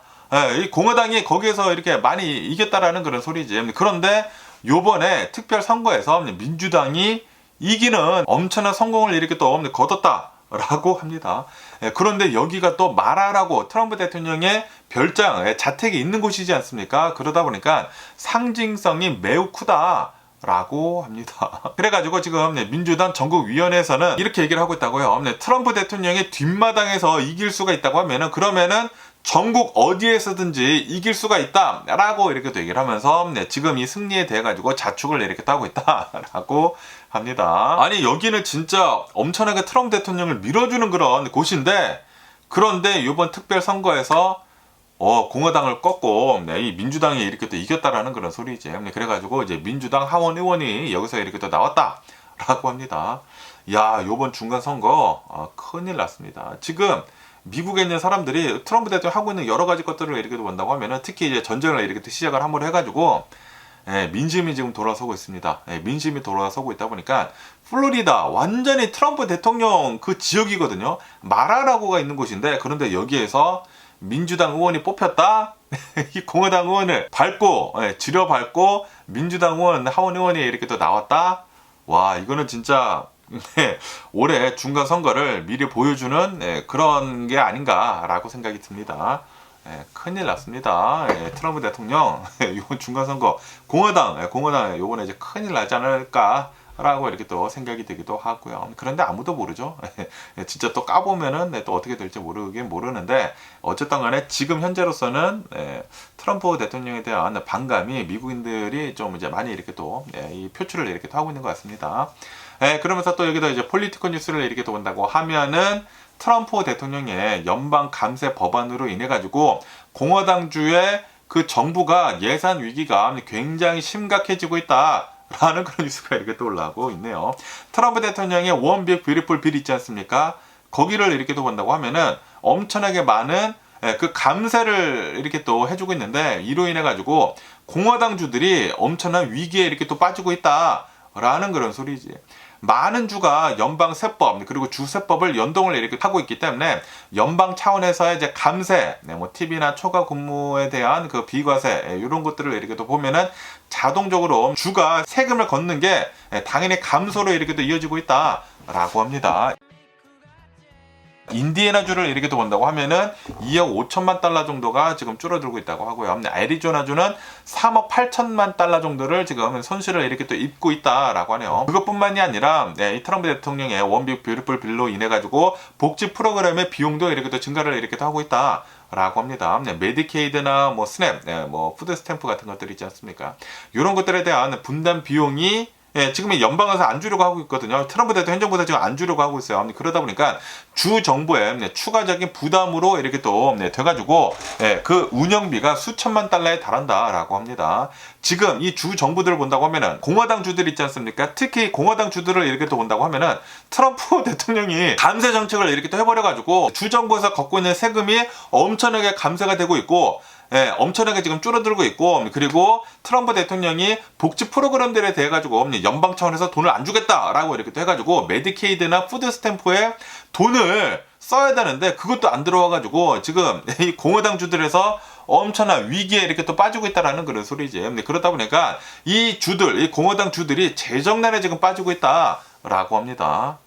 이 공화당이 거기에서 이렇게 많이 이겼다라는 그런 소리지. 그런데 요번에 특별 선거에서 민주당이 이기는 엄청난 성공을 이렇게 또 거뒀다라고 합니다. 그런데 여기가 또 마라라고 트럼프 대통령의 별장, 자택이 있는 곳이지 않습니까? 그러다 보니까 상징성이 매우 크다. 라고 합니다. 그래가지고 지금 민주당 전국위원회에서는 이렇게 얘기를 하고 있다고요. 트럼프 대통령의 뒷마당에서 이길 수가 있다고 하면은 그러면은 전국 어디에서든지 이길 수가 있다라고 이렇게 또 얘기를 하면서 지금 이 승리에 대해 가지고 자축을 이렇게 하고 있다라고 합니다. 아니 여기는 진짜 엄청나게 트럼프 대통령을 밀어주는 그런 곳인데 그런데 이번 특별 선거에서 공화당을 꺾고 이 민주당이 이렇게 또 이겼다라는 그런 소리지. 그래가지고 이제 민주당 하원 의원이 여기서 이렇게 또 나왔다라고 합니다. 야, 요번 중간 선거 큰일 났습니다. 지금 미국에 있는 사람들이 트럼프 대통령 하고 있는 여러 가지 것들을 이렇게 본다고 하면은 특히 이제 전쟁을 이렇게 또 시작을 함으로 해가지고 민심이 지금 돌아서고 있습니다. 민심이 돌아서고 있다 보니까 플로리다 완전히 트럼프 대통령 그 지역이거든요. 마라라고가 있는 곳인데 그런데 여기에서 민주당 의원이 뽑혔다? 이 공화당 의원을 지려밟고 민주당 의원, 하원 의원이 이렇게 또 나왔다? 와, 이거는 진짜 올해 중간 선거를 미리 보여주는 그런 게 아닌가라고 생각이 듭니다. 큰일 났습니다. 트럼프 대통령 이번 중간 선거 공화당 요번에 이제 큰일 나지 않을까? 라고 이렇게 또 생각이 되기도 하고요. 그런데 아무도 모르죠. 진짜 또 까보면은 또 어떻게 될지 모르는데 어쨌든 간에 지금 현재로서는 트럼프 대통령에 대한 반감이 미국인들이 좀 이제 많이 이렇게 또 이 표출을 이렇게 또 하고 있는 것 같습니다. 그러면서 또 여기다 이제 폴리티컬 뉴스를 이렇게 또 본다고 하면은 트럼프 대통령의 연방 감세 법안으로 인해 가지고 공화당주의 그 정부가 예산 위기가 굉장히 심각해지고 있다. 라는 그런 뉴스가 이렇게 또 올라오고 있네요. 트럼프 대통령의 원 빅 뷰티풀 빌 있지 않습니까? 거기를 이렇게 또 본다고 하면은 엄청나게 많은 그 감세를 이렇게 또 해주고 있는데 이로 인해 가지고 공화당주들이 엄청난 위기에 이렇게 또 빠지고 있다라는 그런 소리지. 많은 주가 연방 세법 그리고 주 세법을 연동을 이렇게 하고 있기 때문에 연방 차원에서의 이제 감세, 뭐 TV나 초과 근무에 대한 그 비과세 이런 것들을 이렇게 또 보면은 자동적으로 주가 세금을 걷는 게 당연히 감소로 이렇게 또 이어지고 있다라고 합니다. 인디애나주를 이렇게 또 본다고 하면은 2억 5천만 달러 정도가 지금 줄어들고 있다고 하고요. 애리조나주는 3억 8천만 달러 정도를 지금 손실을 이렇게 또 입고 있다라고 하네요. 그것뿐만이 아니라 이 트럼프 대통령의 원 빅 뷰티풀 빌로 인해 가지고 복지 프로그램의 비용도 이렇게 또 증가를 이렇게 또 하고 있다라고 합니다. 메디케이드나 뭐 스냅, 뭐 푸드 스탬프 같은 것들 있지 않습니까? 이런 것들에 대한 분담 비용이 지금 연방에서 안 주려고 하고 있거든요. 트럼프 대통령 행정부에서 지금 안 주려고 하고 있어요. 그러다 보니까 주 정부의 추가적인 부담으로 이렇게 또 돼가지고 그 운영비가 수천만 달러에 달한다라고 합니다. 지금 이 주 정부들을 본다고 하면은 공화당 주들 있지 않습니까? 특히 공화당 주들을 이렇게 또 본다고 하면은 트럼프 대통령이 감세 정책을 이렇게 또 해버려가지고 주 정부에서 걷고 있는 세금이 엄청나게 감세가 되고 있고 엄청나게 지금 줄어들고 있고, 그리고 트럼프 대통령이 복지 프로그램들에 대해 가지고 연방 차원에서 돈을 안 주겠다라고 이렇게 또 해가지고 메디케이드나 푸드 스탬프에 돈을 써야 되는데 그것도 안 들어와 가지고 지금 이 공화당 주들에서 엄청난 위기에 이렇게 또 빠지고 있다라는 그런 소리지. 근데 그러다 보니까 이 공화당 주들이 재정난에 지금 빠지고 있다라고 합니다.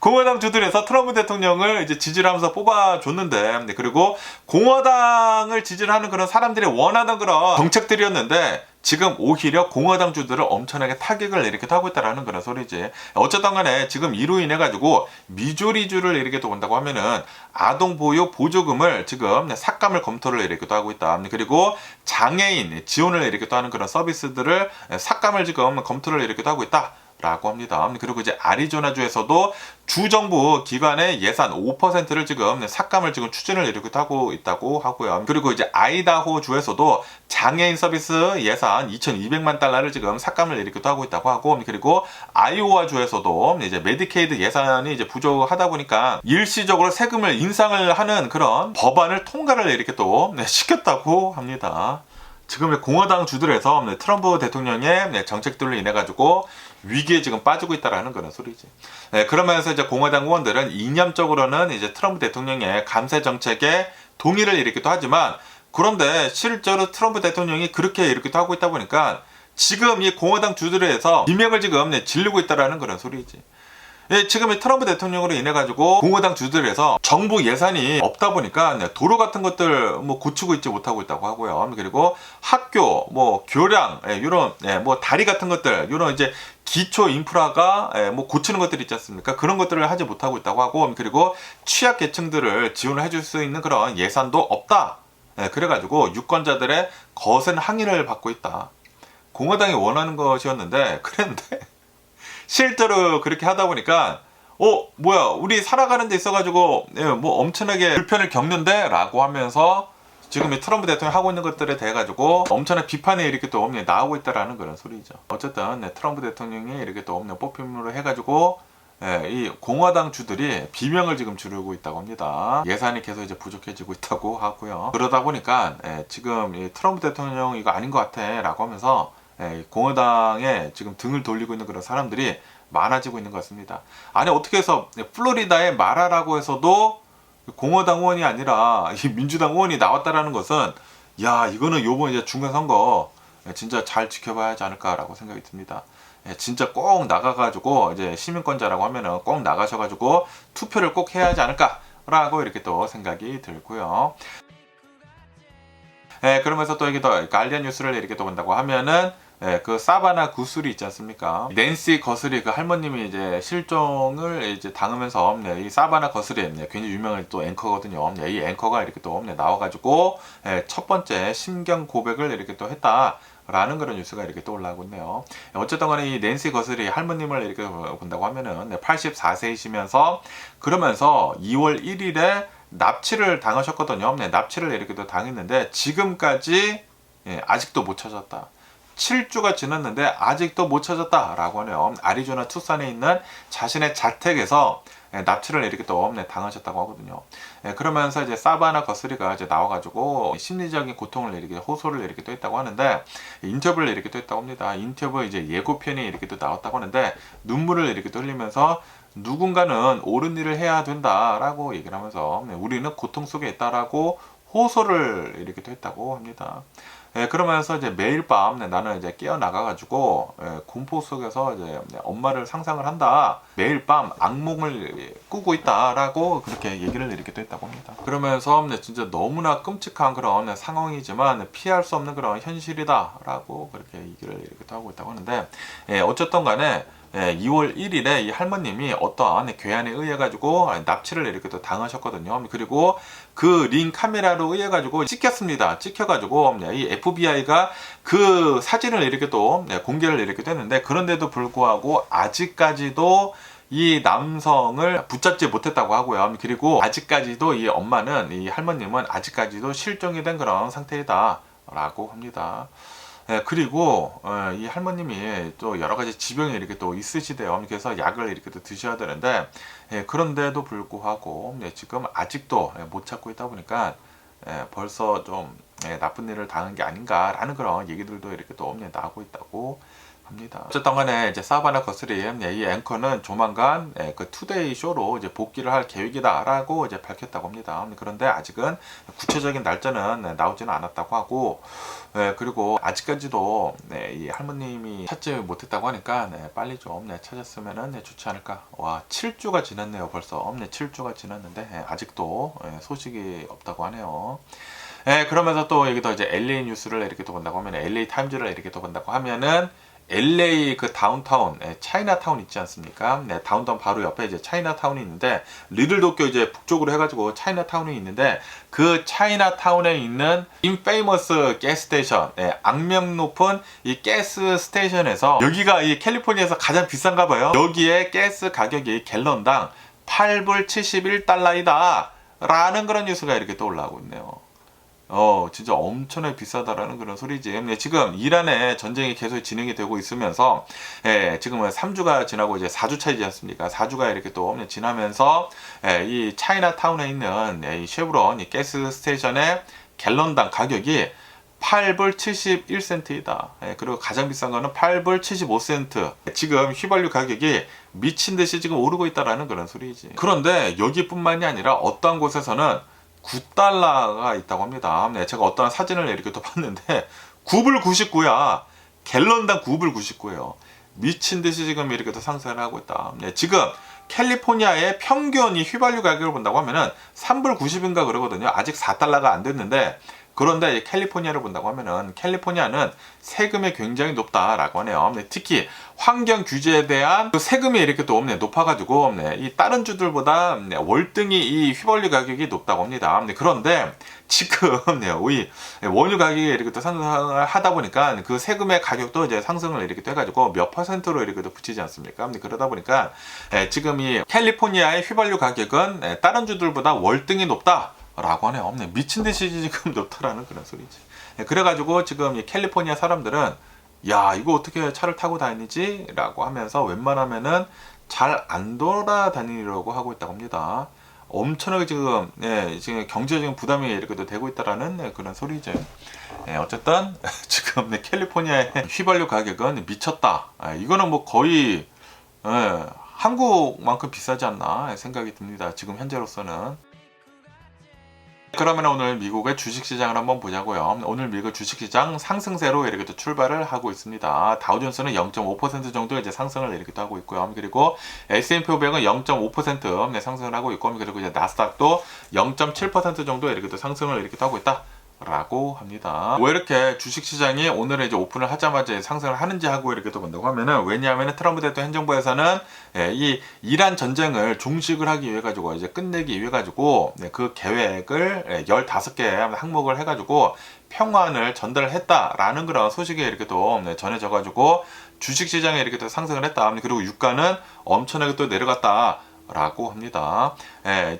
공화당 주들에서 트럼프 대통령을 이제 지지를 하면서 뽑아줬는데, 그리고 공화당을 지지를 하는 그런 사람들이 원하던 그런 정책들이었는데, 지금 오히려 공화당 주들을 엄청나게 타격을 이렇게 하고 있다라는 그런 소리지. 어쨌든 간에 지금 이로 인해 가지고 미조리주를 이렇게 또 본다고 하면은 아동 보육 보조금을 지금 삭감을 검토를 이렇게 또 하고 있다. 그리고 장애인 지원을 이렇게 또 하는 그런 서비스들을 삭감을 지금 검토를 이렇게 또 하고 있다. 라고 합니다. 그리고 이제 아리조나주에서도 주정부 기관의 예산 5%를 지금 삭감을 지금 추진을 이렇게 하고 있다고 하고요. 그리고 이제 아이다호 주에서도 장애인 서비스 예산 2,200만 달러를 지금 삭감을 이렇게 하고 있다고 하고, 그리고 아이오와 주에서도 이제 메디케이드 예산이 이제 부족하다 보니까 일시적으로 세금을 인상을 하는 그런 법안을 통과를 이렇게 또 시켰다고 합니다. 지금 공화당 주들에서 트럼프 대통령의 정책들로 인해 가지고 위기에 지금 빠지고 있다라는 그런 소리지. 그러면서 이제 공화당 의원들은 이념적으로는 이제 트럼프 대통령의 감세 정책에 동의를 이렇게도 하지만, 그런데 실제로 트럼프 대통령이 그렇게 이렇게도 하고 있다 보니까 지금 이 공화당 주들에서 비명을 지금 지르고 있다라는 그런 소리지. 지금 이 트럼프 대통령으로 인해 가지고 공화당 주들에서 정부 예산이 없다 보니까 도로 같은 것들 뭐 고치고 있지 못하고 있다고 하고요. 그리고 학교, 뭐 교량, 이런 뭐 다리 같은 것들, 이런 이제 기초 인프라가 뭐 고치는 것들이 있지 않습니까? 그런 것들을 하지 못하고 있다고 하고, 그리고 취약 계층들을 지원을 해줄 수 있는 그런 예산도 없다. 그래가지고 유권자들의 거센 항의를 받고 있다. 공화당이 원하는 것이었는데, 그랬는데 실제로 그렇게 하다 보니까 뭐야, 우리 살아가는 데 있어가지고 뭐 엄청나게 불편을 겪는데? 라고 하면서 지금 이 트럼프 대통령이 하고 있는 것들에 대해 가지고 엄청난 비판이 이렇게 또 나오고 있다라는 그런 소리죠. 어쨌든 트럼프 대통령이 이렇게 또 뽑힘으로 해가지고 이 공화당 주들이 비명을 지금 지르고 있다고 합니다. 예산이 계속 이제 부족해지고 있다고 하고요. 그러다 보니까 지금 이 트럼프 대통령 이거 아닌 것 같아 라고 하면서 공화당에 지금 등을 돌리고 있는 그런 사람들이 많아지고 있는 것 같습니다. 아니, 어떻게 해서 플로리다의 마라라고 해서도 공화당 의원이 아니라 이 민주당 의원이 나왔다라는 것은, 야, 이거는 요번 이제 중간선거 진짜 잘 지켜봐야 하지 않을까라고 생각이 듭니다. 진짜 꼭 나가가지고 이제 시민권자라고 하면은 꼭 나가셔가지고 투표를 꼭 해야 하지 않을까라고 이렇게 또 생각이 들고요. 그러면서 또 이게 더 갈리안 뉴스를 이렇게 또 본다고 하면은 그 사바나 구슬이 있지 않습니까? 낸시 거슬이 그 할머님이 이제 실종을 이제 당하면서 이 사바나 거슬이 굉장히 유명한 또 앵커거든요. 이 앵커가 이렇게 또 나와가지고 첫 번째 심경 고백을 이렇게 또 했다라는 그런 뉴스가 이렇게 또 올라오고 있네요. 어쨌든 간에 이 낸시 거슬이 할머님을 이렇게 본다고 하면은 84세이시면서 그러면서 2월 1일에 납치를 당하셨거든요. 납치를 이렇게 또 당했는데 지금까지 아직도 못 찾았다. 7주가 지났는데 아직도 못 찾았다라고 하네요. 아리조나 투싼에 있는 자신의 자택에서 납치를 이렇게 또 당하셨다고 하거든요. 그러면서 이제 사바나 거스리가 이제 나와가지고 심리적인 고통을 이렇게 호소를 이렇게 또 했다고 하는데, 인터뷰를 이렇게 또 했다고 합니다. 인터뷰 이제 예고편이 이렇게 또 나왔다고 하는데 눈물을 이렇게 또 흘리면서 누군가는 옳은 일을 해야 된다라고 얘기를 하면서 우리는 고통 속에 있다라고 호소를 이렇게 또 했다고 합니다. 그러면서 이제 매일 밤 나는 이제 깨어나가가지고 공포 속에서 이제 엄마를 상상을 한다. 매일 밤 악몽을 꾸고 있다라고 그렇게 얘기를 이렇게 또 했다고 합니다. 그러면서 진짜 너무나 끔찍한 그런 상황이지만 피할 수 없는 그런 현실이다라고 그렇게 얘기를 이렇게 또 하고 있다고 하는데, 어쨌든 간에 2월 1일에 이 할머님이 어떠한 괴한에 의해 가지고 납치를 이렇게 또 당하셨거든요. 그리고 그 링 카메라로 의해 가지고 찍혔습니다. 찍혀가지고 이 FBI가 그 사진을 이렇게 또 공개를 이렇게 됐는데, 그런데도 불구하고 아직까지도 이 남성을 붙잡지 못했다고 하고요. 그리고 아직까지도 이 엄마는, 이 할머님은 아직까지도 실종이 된 그런 상태이다 라고 합니다. 그리고 이 할머님이 또 여러 가지 지병이 이렇게 또 있으시대요. 그래서 약을 이렇게 또 드셔야 되는데 그런데도 불구하고 지금 아직도 못 찾고 있다 보니까 벌써 좀 나쁜 일을 당한 게 아닌가라는 그런 얘기들도 이렇게 또 나오고 있다고 합니다. 어쨌든 간에 이제 사바나 거스리 이 앵커는 조만간 그 투데이 쇼로 이제 복귀를 할 계획이다라고 이제 밝혔다고 합니다. 그런데 아직은 구체적인 날짜는 나오지는 않았다고 하고 그리고 아직까지도 이 할머님이 찾지 못했다고 하니까 빨리 좀 찾았으면 좋지 않을까. 와, 7주가 지났네요. 벌써 7주가 지났는데 아직도 소식이 없다고 하네요. 그러면서 또 여기도 이제 LA 뉴스를 이렇게 또 본다고 하면 LA 타임즈를 이렇게 또 본다고 하면은 LA 그 다운타운, 차이나타운 있지 않습니까? 다운타운 바로 옆에 이제 차이나타운이 있는데 리틀 도쿄 이제 북쪽으로 해가지고 차이나타운이 있는데 그 차이나타운에 있는 인페이머스 가스 스테이션, 악명 높은 이 가스 스테이션에서 여기가 이 캘리포니아에서 가장 비싼가 봐요. 여기에 가스 가격이 갤런당 8불 71달러이다 라는 그런 뉴스가 이렇게 또 올라오고 있네요. 진짜 엄청나게 비싸다라는 그런 소리지. 지금 이란의 전쟁이 계속 진행이 되고 있으면서, 지금은 3주가 지나고 이제 4주 차이지 않습니까? 4주가 이렇게 또 지나면서, 이 차이나타운에 있는 이 쉐브론, 이 가스 스테이션의 갤런당 가격이 8불 71센트이다. 그리고 가장 비싼 거는 8불 75센트. 지금 휘발유 가격이 미친 듯이 지금 오르고 있다라는 그런 소리지. 그런데 여기뿐만이 아니라 어떠한 곳에서는 9달러가 있다고 합니다. 제가 어떠한 사진을 이렇게 또 봤는데 9불 99야. 갤런당 9불 99예요. 미친 듯이 지금 이렇게 또 상승을 하고 있다. 지금 캘리포니아의 평균 이 휘발유 가격을 본다고 하면은 3불 90인가 그러거든요. 아직 4달러가 안 됐는데 그런데 캘리포니아를 본다고 하면은 캘리포니아는 세금이 굉장히 높다라고 하네요. 특히 환경 규제에 대한 그 세금이 이렇게 또 높아가지고 이 다른 주들보다 월등히 이 휘발유 가격이 높다고 합니다. 그런데 지금 이 원유 가격이 이렇게 또 상승을 하다 보니까 그 세금의 가격도 이제 상승을 이렇게 또 해가지고 몇 퍼센트로 이렇게 또 붙이지 않습니까? 그러다 보니까 지금 이 캘리포니아의 휘발유 가격은 다른 주들보다 월등히 높다. 라고 하네요. 미친 듯이 지금 높다라는 그런 소리지. 그래가지고 지금 이 캘리포니아 사람들은 야, 이거 어떻게 차를 타고 다니지? 라고 하면서 웬만하면은 잘 안 돌아다니려고 하고 있다고 합니다. 엄청나게 지금 지금 경제적인 부담이 이렇게 되고 있다라는 그런 소리죠. 어쨌든 지금 캘리포니아의 휘발유 가격은 미쳤다. 이거는 뭐 거의 한국만큼 비싸지 않나 생각이 듭니다. 지금 현재로서는. 그러면 오늘 미국의 주식시장을 한번 보자고요. 오늘 미국 주식시장 상승세로 이렇게 또 출발을 하고 있습니다. 다우존스는 0.5% 정도 이제 상승을 이렇게 또 하고 있고요. 그리고 S&P 500은 0.5% 상승을 하고 있고, 그리고 이제 나스닥도 0.7% 정도 이렇게 또 상승을 이렇게 또 하고 있다. 라고 합니다. 왜 이렇게 주식시장이 오늘 이제 오픈을 하자마자 상승을 하는지 하고 이렇게 또 본다고 하면은, 왜냐하면 트럼프 대통령 행정부에서는 이 이란 전쟁을 종식을 하기 위해 가지고 이제 끝내기 위해 가지고 그 계획을 15개 항목을 해가지고 평안을 전달했다라는 그런 소식이 이렇게 또 전해져 가지고 주식시장에 이렇게 또 상승을 했다. 그리고 유가는 엄청나게 또 내려갔다. 라고 합니다.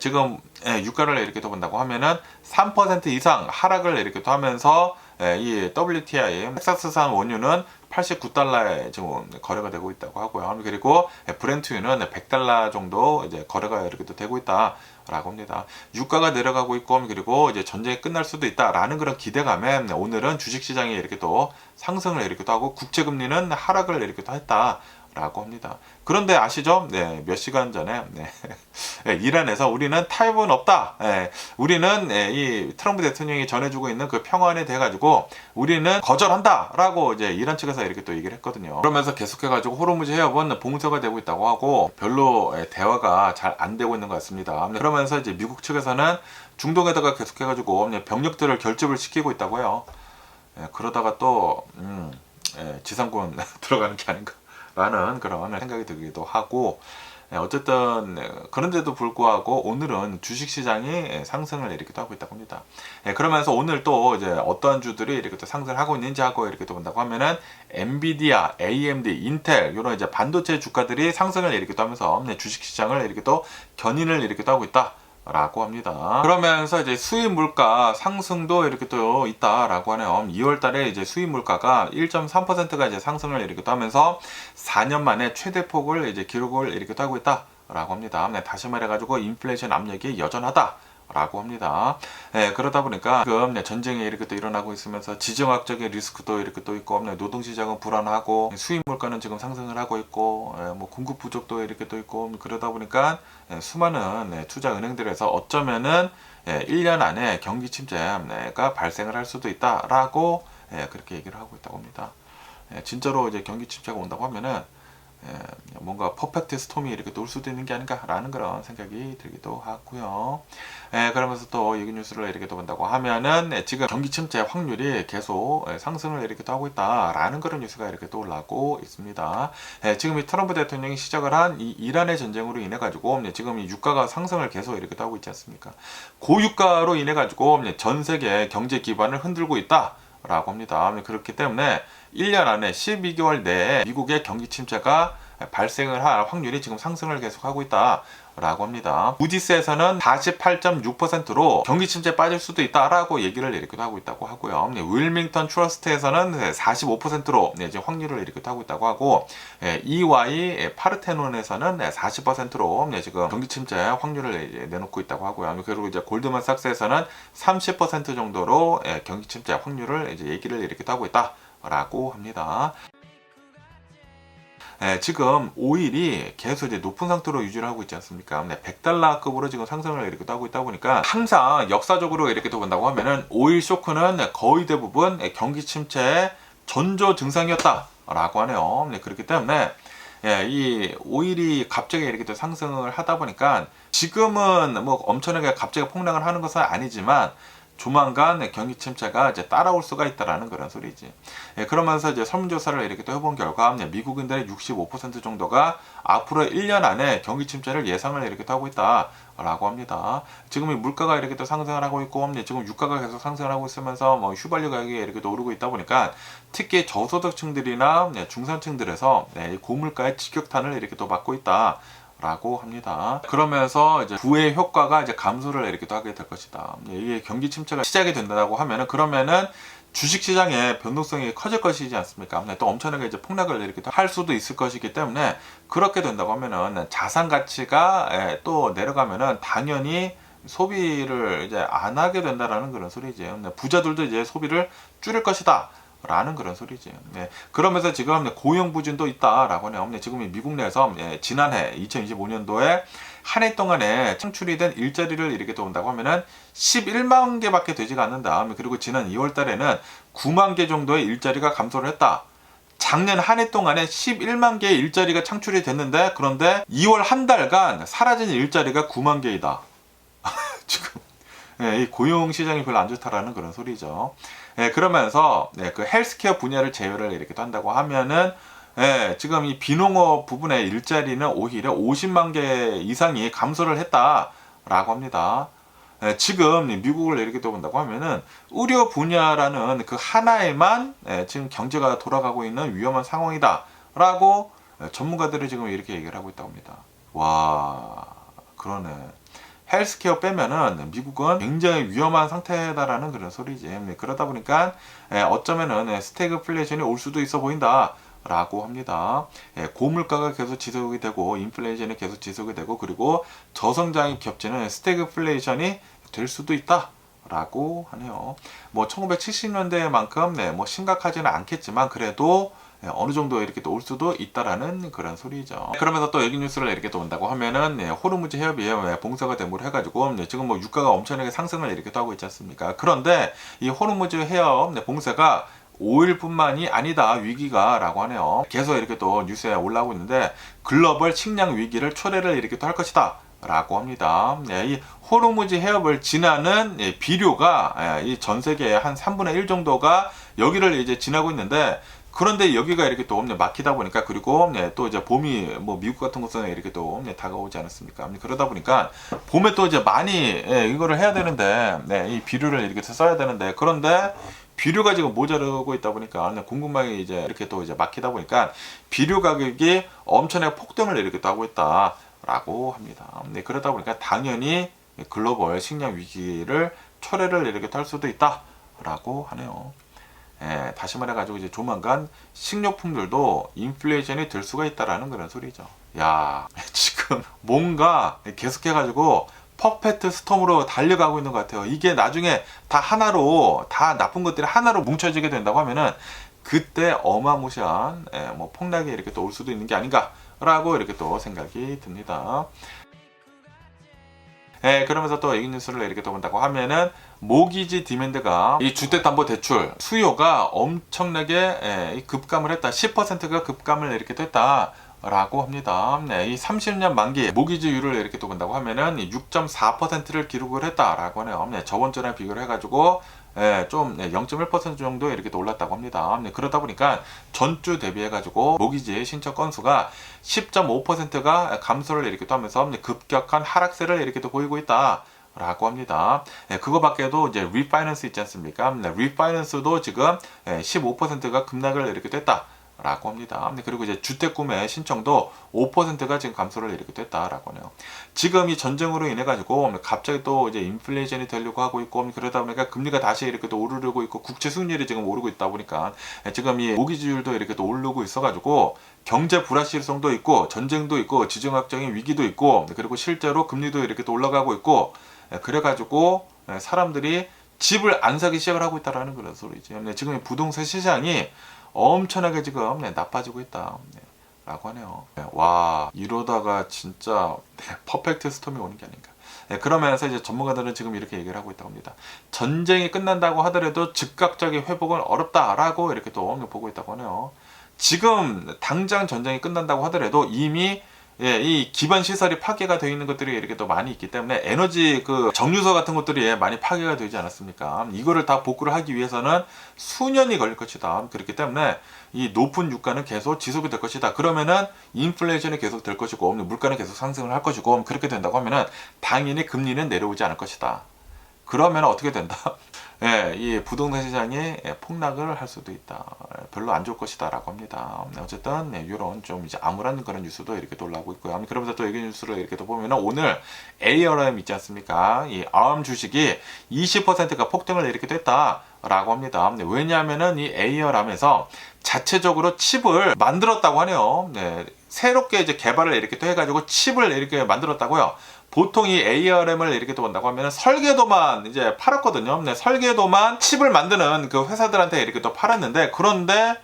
지금 유가를 이렇게 또 본다고 하면은 3% 이상 하락을 이렇게 또 하면서 이 WTI 텍사스산 원유는 89달러에 지금 거래가 되고 있다고 하고요. 그리고 브렌트유는 100달러 정도 이제 거래가 이렇게 또 되고 있다라고 합니다. 유가가 내려가고 있고, 그리고 이제 전쟁이 끝날 수도 있다라는 그런 기대감에 오늘은 주식시장이 이렇게 또 상승을 이렇게 또 하고 국채금리는 하락을 이렇게 또 했다. 라고 합니다. 그런데 아시죠? 몇 시간 전에 이란에서 우리는 타협은 없다. 우리는 이 트럼프 대통령이 전해주고 있는 그 평안에 대해 가지고 우리는 거절한다라고 이제 이란 측에서 이렇게 또 얘기를 했거든요. 그러면서 계속해가지고 호르무즈 해협은 봉쇄가 되고 있다고 하고 별로 대화가 잘 안 되고 있는 것 같습니다. 그러면서 이제 미국 측에서는 중동에다가 계속해가지고 병력들을 결집을 시키고 있다고 해요. 그러다가 또 지상군 들어가는 게 아닌가. 라는 그런 생각이 들기도 하고, 어쨌든 그런데도 불구하고 오늘은 주식시장이 상승을 이렇게 또 하고 있다고 합니다. 그러면서 오늘 또 이제 어떠한 주들이 이렇게 또 상승을 하고 있는지 하고 이렇게 또 본다고 하면은 엔비디아, AMD, 인텔 이런 이제 반도체 주가들이 상승을 이렇게 또 하면서 주식시장을 이렇게 또 견인을 이렇게 또 하고 있다. 라고 합니다. 그러면서 이제 수입 물가 상승도 이렇게 또 있다라고 하네요. 2월 달에 이제 수입 물가가 1.3%가 이제 상승을 이렇게 또 하면서 4년 만에 최대폭을 이제 기록을 이렇게 또 하고 있다라고 합니다. 네, 다시 말해가지고 인플레이션 압력이 여전하다. 라고 합니다. 그러다 보니까 지금 전쟁이 이렇게 또 일어나고 있으면서 지정학적인 리스크도 이렇게 또 있고, 노동시장은 불안하고, 수입 물가는 지금 상승을 하고 있고, 뭐 공급 부족도 이렇게 또 있고, 그러다 보니까 수많은 투자 은행들에서 어쩌면은 1년 안에 경기 침체가 발생을 할 수도 있다라고 그렇게 얘기를 하고 있다고 합니다. 진짜로 이제 경기 침체가 온다고 하면은 뭔가 퍼펙트 스톰이 이렇게 또 올 수도 있는 게 아닌가라는 그런 생각이 들기도 하고요. 그러면서 또 이 뉴스를 이렇게 또 본다고 하면은 지금 경기 침체 확률이 계속 상승을 이렇게 또 하고 있다라는 그런 뉴스가 이렇게 또 올라오고 있습니다. 지금 이 트럼프 대통령이 시작을 한 이 이란의 전쟁으로 인해 가지고 지금 이 유가가 상승을 계속 이렇게 또 하고 있지 않습니까? 고유가로 인해 가지고 전 세계 경제 기반을 흔들고 있다. 라고 합니다. 그렇기 때문에 1년 안에 12개월 내에 미국의 경기 침체가 발생을 할 확률이 지금 상승을 계속하고 있다 라고 합니다. 무디스에서는 48.6%로 경기 침체에 빠질 수도 있다라고 얘기를 이렇게 하고 있다고 하고요. 윌밍턴 트러스트에서는 45%로 이제 확률을 이렇게 하고 있다고 하고, EY 파르테논에서는 40%로 지금 경기 침체 확률을 이제 내놓고 있다고 하고요. 그리고 이제 골드만삭스에서는 30% 정도로 경기 침체 확률을 이제 얘기를 이렇게 하고 있다라고 합니다. 지금 오일이 계속 이제 높은 상태로 유지를 하고 있지 않습니까? 100달러급으로 지금 상승을 이렇게 하고 있다 보니까 항상 역사적으로 이렇게 또 본다고 하면은 오일 쇼크는 거의 대부분 경기 침체의 전조 증상이었다라고 하네요. 그렇기 때문에 이 오일이 갑자기 이렇게 또 상승을 하다 보니까 지금은 뭐 엄청나게 갑자기 폭락을 하는 것은 아니지만 조만간 경기 침체가 이제 따라올 수가 있다라는 그런 소리지. 그러면서 이제 설문조사를 이렇게 또 해본 결과 미국인들의 65% 정도가 앞으로 1년 안에 경기 침체를 예상을 이렇게 또 하고 있다라고 합니다. 지금 이 물가가 이렇게 또 상승을 하고 있고, 지금 유가가 계속 상승을 하고 있으면서 뭐 휘발유 가격이 이렇게 또 오르고 있다 보니까 특히 저소득층들이나 중산층들에서 고물가의 직격탄을 이렇게 또 맞고 있다. 라고 합니다. 그러면서 이제 부의 효과가 이제 감소를 이렇게 또 하게 될 것이다. 이게 경기 침체가 시작이 된다고 하면은 그러면은 주식 시장의 변동성이 커질 것이지 않습니까? 또 엄청나게 이제 폭락을 이렇게 할 수도 있을 것이기 때문에 그렇게 된다고 하면은 자산 가치가 또 내려가면은 당연히 소비를 이제 안 하게 된다라는 그런 소리지. 부자들도 이제 소비를 줄일 것이다. 라는 그런 소리지. 그러면서 지금 고용 부진도 있다라고 하네요. 지금 미국 내에서 지난해 2025년도에 한 해 동안에 창출이 된 일자리를 이렇게 또 온다고 하면은 11만 개밖에 되지가 않는다. 그리고 지난 2월 달에는 9만 개 정도의 일자리가 감소를 했다. 작년 한 해 동안에 11만 개의 일자리가 창출이 됐는데, 그런데 2월 한 달간 사라진 일자리가 9만 개이다. 지금 이 고용 시장이 별로 안 좋다라는 그런 소리죠. 그러면서 그 헬스케어 분야를 제외를 이렇게 한다고 하면은 지금 이 비농업 부분의 일자리는 오히려 50만 개 이상이 감소를 했다라고 합니다. 지금 미국을 이렇게 또 본다고 하면은 의료 분야라는 그 하나에만 지금 경제가 돌아가고 있는 위험한 상황이다라고 전문가들이 지금 이렇게 얘기를 하고 있다고 합니다. 와, 그러네. 헬스케어 빼면은 미국은 굉장히 위험한 상태다라는 그런 소리지. 그러다 보니까 어쩌면은 스태그플레이션이 올 수도 있어 보인다 라고 합니다. 고물가가 계속 지속이 되고 인플레이션이 계속 지속이 되고, 그리고 저성장이 겹치는 스태그플레이션이 될 수도 있다 라고 하네요. 뭐 1970년대만큼 뭐 심각하지는 않겠지만 그래도 어느 정도 이렇게 또 올 수도 있다라는 그런 소리죠. 그러면서 또 여기 뉴스를 이렇게 또 온다고 하면은 호르무즈 해협이 봉쇄가 됨으로 해가지고 지금 뭐 유가가 엄청나게 상승을 이렇게 또 하고 있지 않습니까? 그런데 이 호르무즈 해협 봉쇄가 5일뿐만이 아니다, 위기가 라고 하네요. 계속 이렇게 또 뉴스에 올라오고 있는데 글로벌 식량 위기를 초래를 이렇게 또 할 것이다 라고 합니다. 이 호르무즈 해협을 지나는 비료가 이 전 세계의 한 3분의 1 정도가 여기를 이제 지나고 있는데, 그런데 여기가 이렇게 또 막히다 보니까, 그리고 또 이제 봄이 뭐 미국 같은 곳은 이렇게 또 다가오지 않았습니까? 그러다 보니까 봄에 또 이제 많이 이거를 해야 되는데, 이 비료를 이렇게 써야 되는데, 그런데 비료가 지금 모자르고 있다 보니까 공급망이 이제 이렇게 또 이제 막히다 보니까 비료 가격이 엄청나게 폭등을 이렇게 또 하고 있다라고 합니다. 그러다 보니까 당연히 글로벌 식량 위기를 초래를 이렇게 할 수도 있다라고 하네요. 다시 말해가지고 이제 조만간 식료품들도 인플레이션이 될 수가 있다라는 그런 소리죠. 야, 지금 뭔가 계속해가지고 퍼펙트 스톰으로 달려가고 있는 것 같아요. 이게 나중에 다 하나로, 다 나쁜 것들이 하나로 뭉쳐지게 된다고 하면은 그때 어마무시한 뭐 폭락이 이렇게 또 올 수도 있는 게 아닌가라고 이렇게 또 생각이 듭니다. 그러면서 또 이 뉴스를 이렇게 또 본다고 하면은 모기지 디맨드가 이 주택담보대출 수요가 엄청나게 급감을 했다. 10%가 급감을 이렇게 됐다. 라고 합니다. 이 30년 만기 모기지율을 이렇게 또 본다고 하면은 6.4%를 기록을 했다라고 하네요. 저번 주랑 비교를 해가지고 좀 0.1% 정도 이렇게 또 올랐다고 합니다. 그러다 보니까 전주 대비해가지고 모기지 신청 건수가 10.5%가 감소를 이렇게 또 하면서 급격한 하락세를 이렇게 또 보이고 있다. 라고 합니다. 그거밖에도 이제 리파이낸스 있지 않습니까? 리파이낸스도 지금 15%가 급락을 이렇게 됐다. 라고 합니다. 그리고 이제 주택 구매 신청도 5%가 지금 감소를 이렇게 됐다라고 하네요. 지금 이 전쟁으로 인해 가지고 갑자기 또 이제 인플레이션이 되려고 하고 있고 그러다 보니까 금리가 다시 이렇게 또 오르려고 있고 국채 수익률이 지금 오르고 있다 보니까 지금 이 모기지율도 이렇게 또 오르고 있어 가지고 경제 불확실성도 있고 전쟁도 있고 지정학적인 위기도 있고 그리고 실제로 금리도 이렇게 또 올라가고 있고 그래 가지고 사람들이 집을 안 사기 시작을 하고 있다라는 그런 소리지. 지금 이 부동산 시장이 엄청나게 지금 나빠지고 있다 라고 하네요. 와, 이러다가 진짜 퍼펙트 스톰이 오는 게 아닌가. 그러면서 이제 전문가들은 지금 이렇게 얘기를 하고 있다고 합니다. 전쟁이 끝난다고 하더라도 즉각적인 회복은 어렵다라고 이렇게 또 보고 있다고 하네요. 지금 당장 전쟁이 끝난다고 하더라도 이미 이 기반 시설이 파괴가 되어 있는 것들이 이렇게 또 많이 있기 때문에 에너지 그 정유소 같은 것들이 많이 파괴가 되지 않았습니까? 이거를 다 복구를 하기 위해서는 수년이 걸릴 것이다. 그렇기 때문에 이 높은 유가는 계속 지속이 될 것이다. 그러면은 인플레이션이 계속 될 것이고 물가는 계속 상승을 할 것이고 그렇게 된다고 하면은 당연히 금리는 내려오지 않을 것이다. 그러면 어떻게 된다? 이 부동산 시장이 폭락을 할 수도 있다. 별로 안 좋을 것이다 라고 합니다. 어쨌든 이런 좀 이제 암울한 그런 뉴스도 이렇게 또 올라오고 있고요. 그러면서 또 이 뉴스를 이렇게 또 보면 오늘 ARM 있지 않습니까? 이 ARM 주식이 20%가 폭등을 이렇게 됐다 라고 합니다. 왜냐하면은 이 ARM에서 자체적으로 칩을 만들었다고 하네요. 새롭게 이제 개발을 이렇게 또 해가지고 칩을 이렇게 만들었다고요. 보통 이 ARM을 이렇게 또 본다고 하면 설계도만 이제 팔았거든요. 설계도만 칩을 만드는 그 회사들한테 이렇게 또 팔았는데 그런데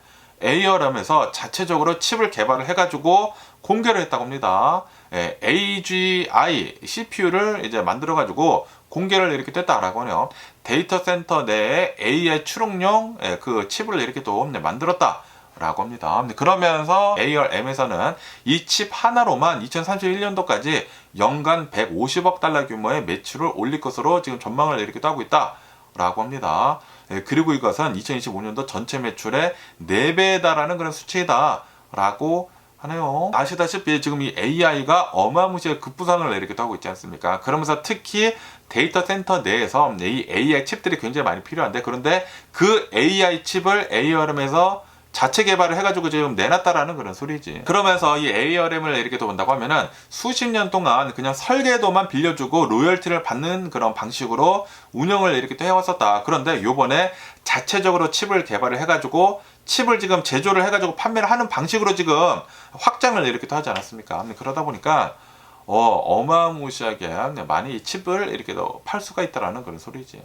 ARM에서 자체적으로 칩을 개발을 해가지고 공개를 했다고 합니다. AGI CPU를 이제 만들어가지고 공개를 이렇게 됐다라고 하네요. 데이터 센터 내에 AI 추론용 그 칩을 이렇게 또 만들었다. 라고 합니다. 그러면서 ARM에서는 이 칩 하나로만 2031년도까지 연간 150억 달러 규모의 매출을 올릴 것으로 지금 전망을 이렇게 하고 있다 라고 합니다. 그리고 이것은 2025년도 전체 매출의 4배에 달하는 그런 수치이다 라고 하네요. 아시다시피 지금 이 AI가 어마무시하게 급부상을 이렇게 하고 있지 않습니까? 그러면서 특히 데이터 센터 내에서 이 AI 칩들이 굉장히 많이 필요한데 그런데 그 AI 칩을 ARM에서 자체 개발을 해가지고 지금 내놨다라는 그런 소리지. 그러면서 이 ARM을 이렇게 또 본다고 하면은 수십 년 동안 그냥 설계도만 빌려주고 로열티를 받는 그런 방식으로 운영을 이렇게 또 해왔었다. 그런데 요번에 자체적으로 칩을 개발을 해가지고 칩을 지금 제조를 해가지고 판매를 하는 방식으로 지금 확장을 이렇게 또 하지 않았습니까? 그러다 보니까 어마무시하게 많이 칩을 이렇게 또 팔 수가 있다라는 그런 소리지.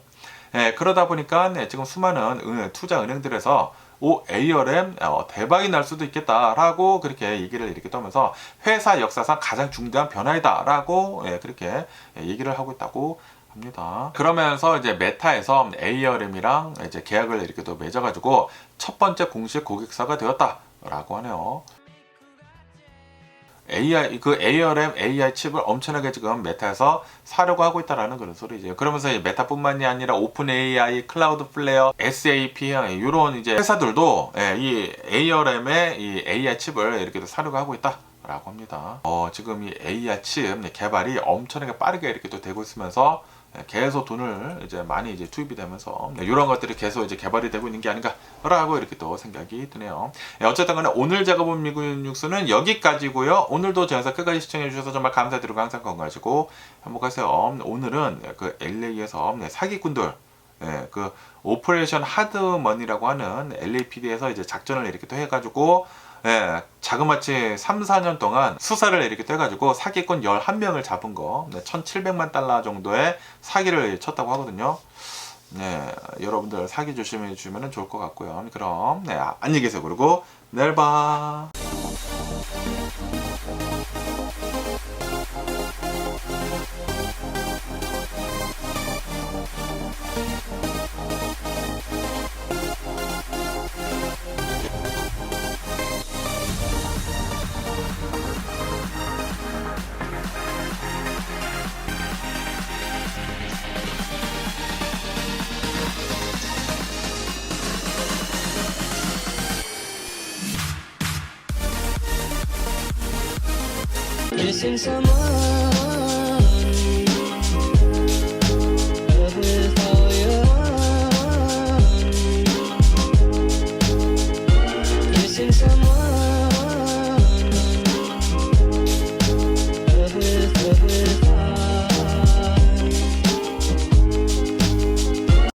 그러다 보니까 지금 수많은 투자 은행들에서 ARM 대박이 날 수도 있겠다라고 그렇게 얘기를 이렇게 떠면서 회사 역사상 가장 중대한 변화이다라고 그렇게 얘기를 하고 있다고 합니다. 그러면서 이제 메타에서 ARM이랑 이제 계약을 이렇게 또 맺어가지고 첫 번째 공식 고객사가 되었다라고 하네요. ARM AI 칩을 엄청나게 지금 메타에서 사려고 하고 있다라는 그런 소리죠. 그러면서 메타뿐만이 아니라 오픈 AI, 클라우드 플레어, SAP 이런 이제 회사들도 이 ARM의 이 AI 칩을 이렇게 사려고 하고 있다라고 합니다. 지금 이 AI 칩 개발이 엄청나게 빠르게 이렇게 또 되고 있으면서 계속 돈을 이제 많이 이제 투입이 되면서 이런 것들이 계속 이제 개발이 되고 있는 게 아닌가라고 이렇게 또 생각이 드네요. 어쨌든 간에 오늘 제가 본 미국 뉴스는 여기까지고요. 오늘도 제 영상 끝까지 시청해 주셔서 정말 감사드리고 항상 건강하시고 행복하세요. 오늘은 그 LA에서 사기꾼들 그 오퍼레이션 하드머니라고 하는 LAPD에서 이제 작전을 이렇게 또 해가지고 자그마치 3, 4년 동안 수사를 이렇게 또 해가지고 사기꾼 11명을 잡은 거 1,700만 달러 정도의 사기를 쳤다고 하거든요. 여러분들 사기 조심해 주시면 좋을 것 같고요. 그럼 안녕히 계세요. 그리고 내일 봐. Missing someone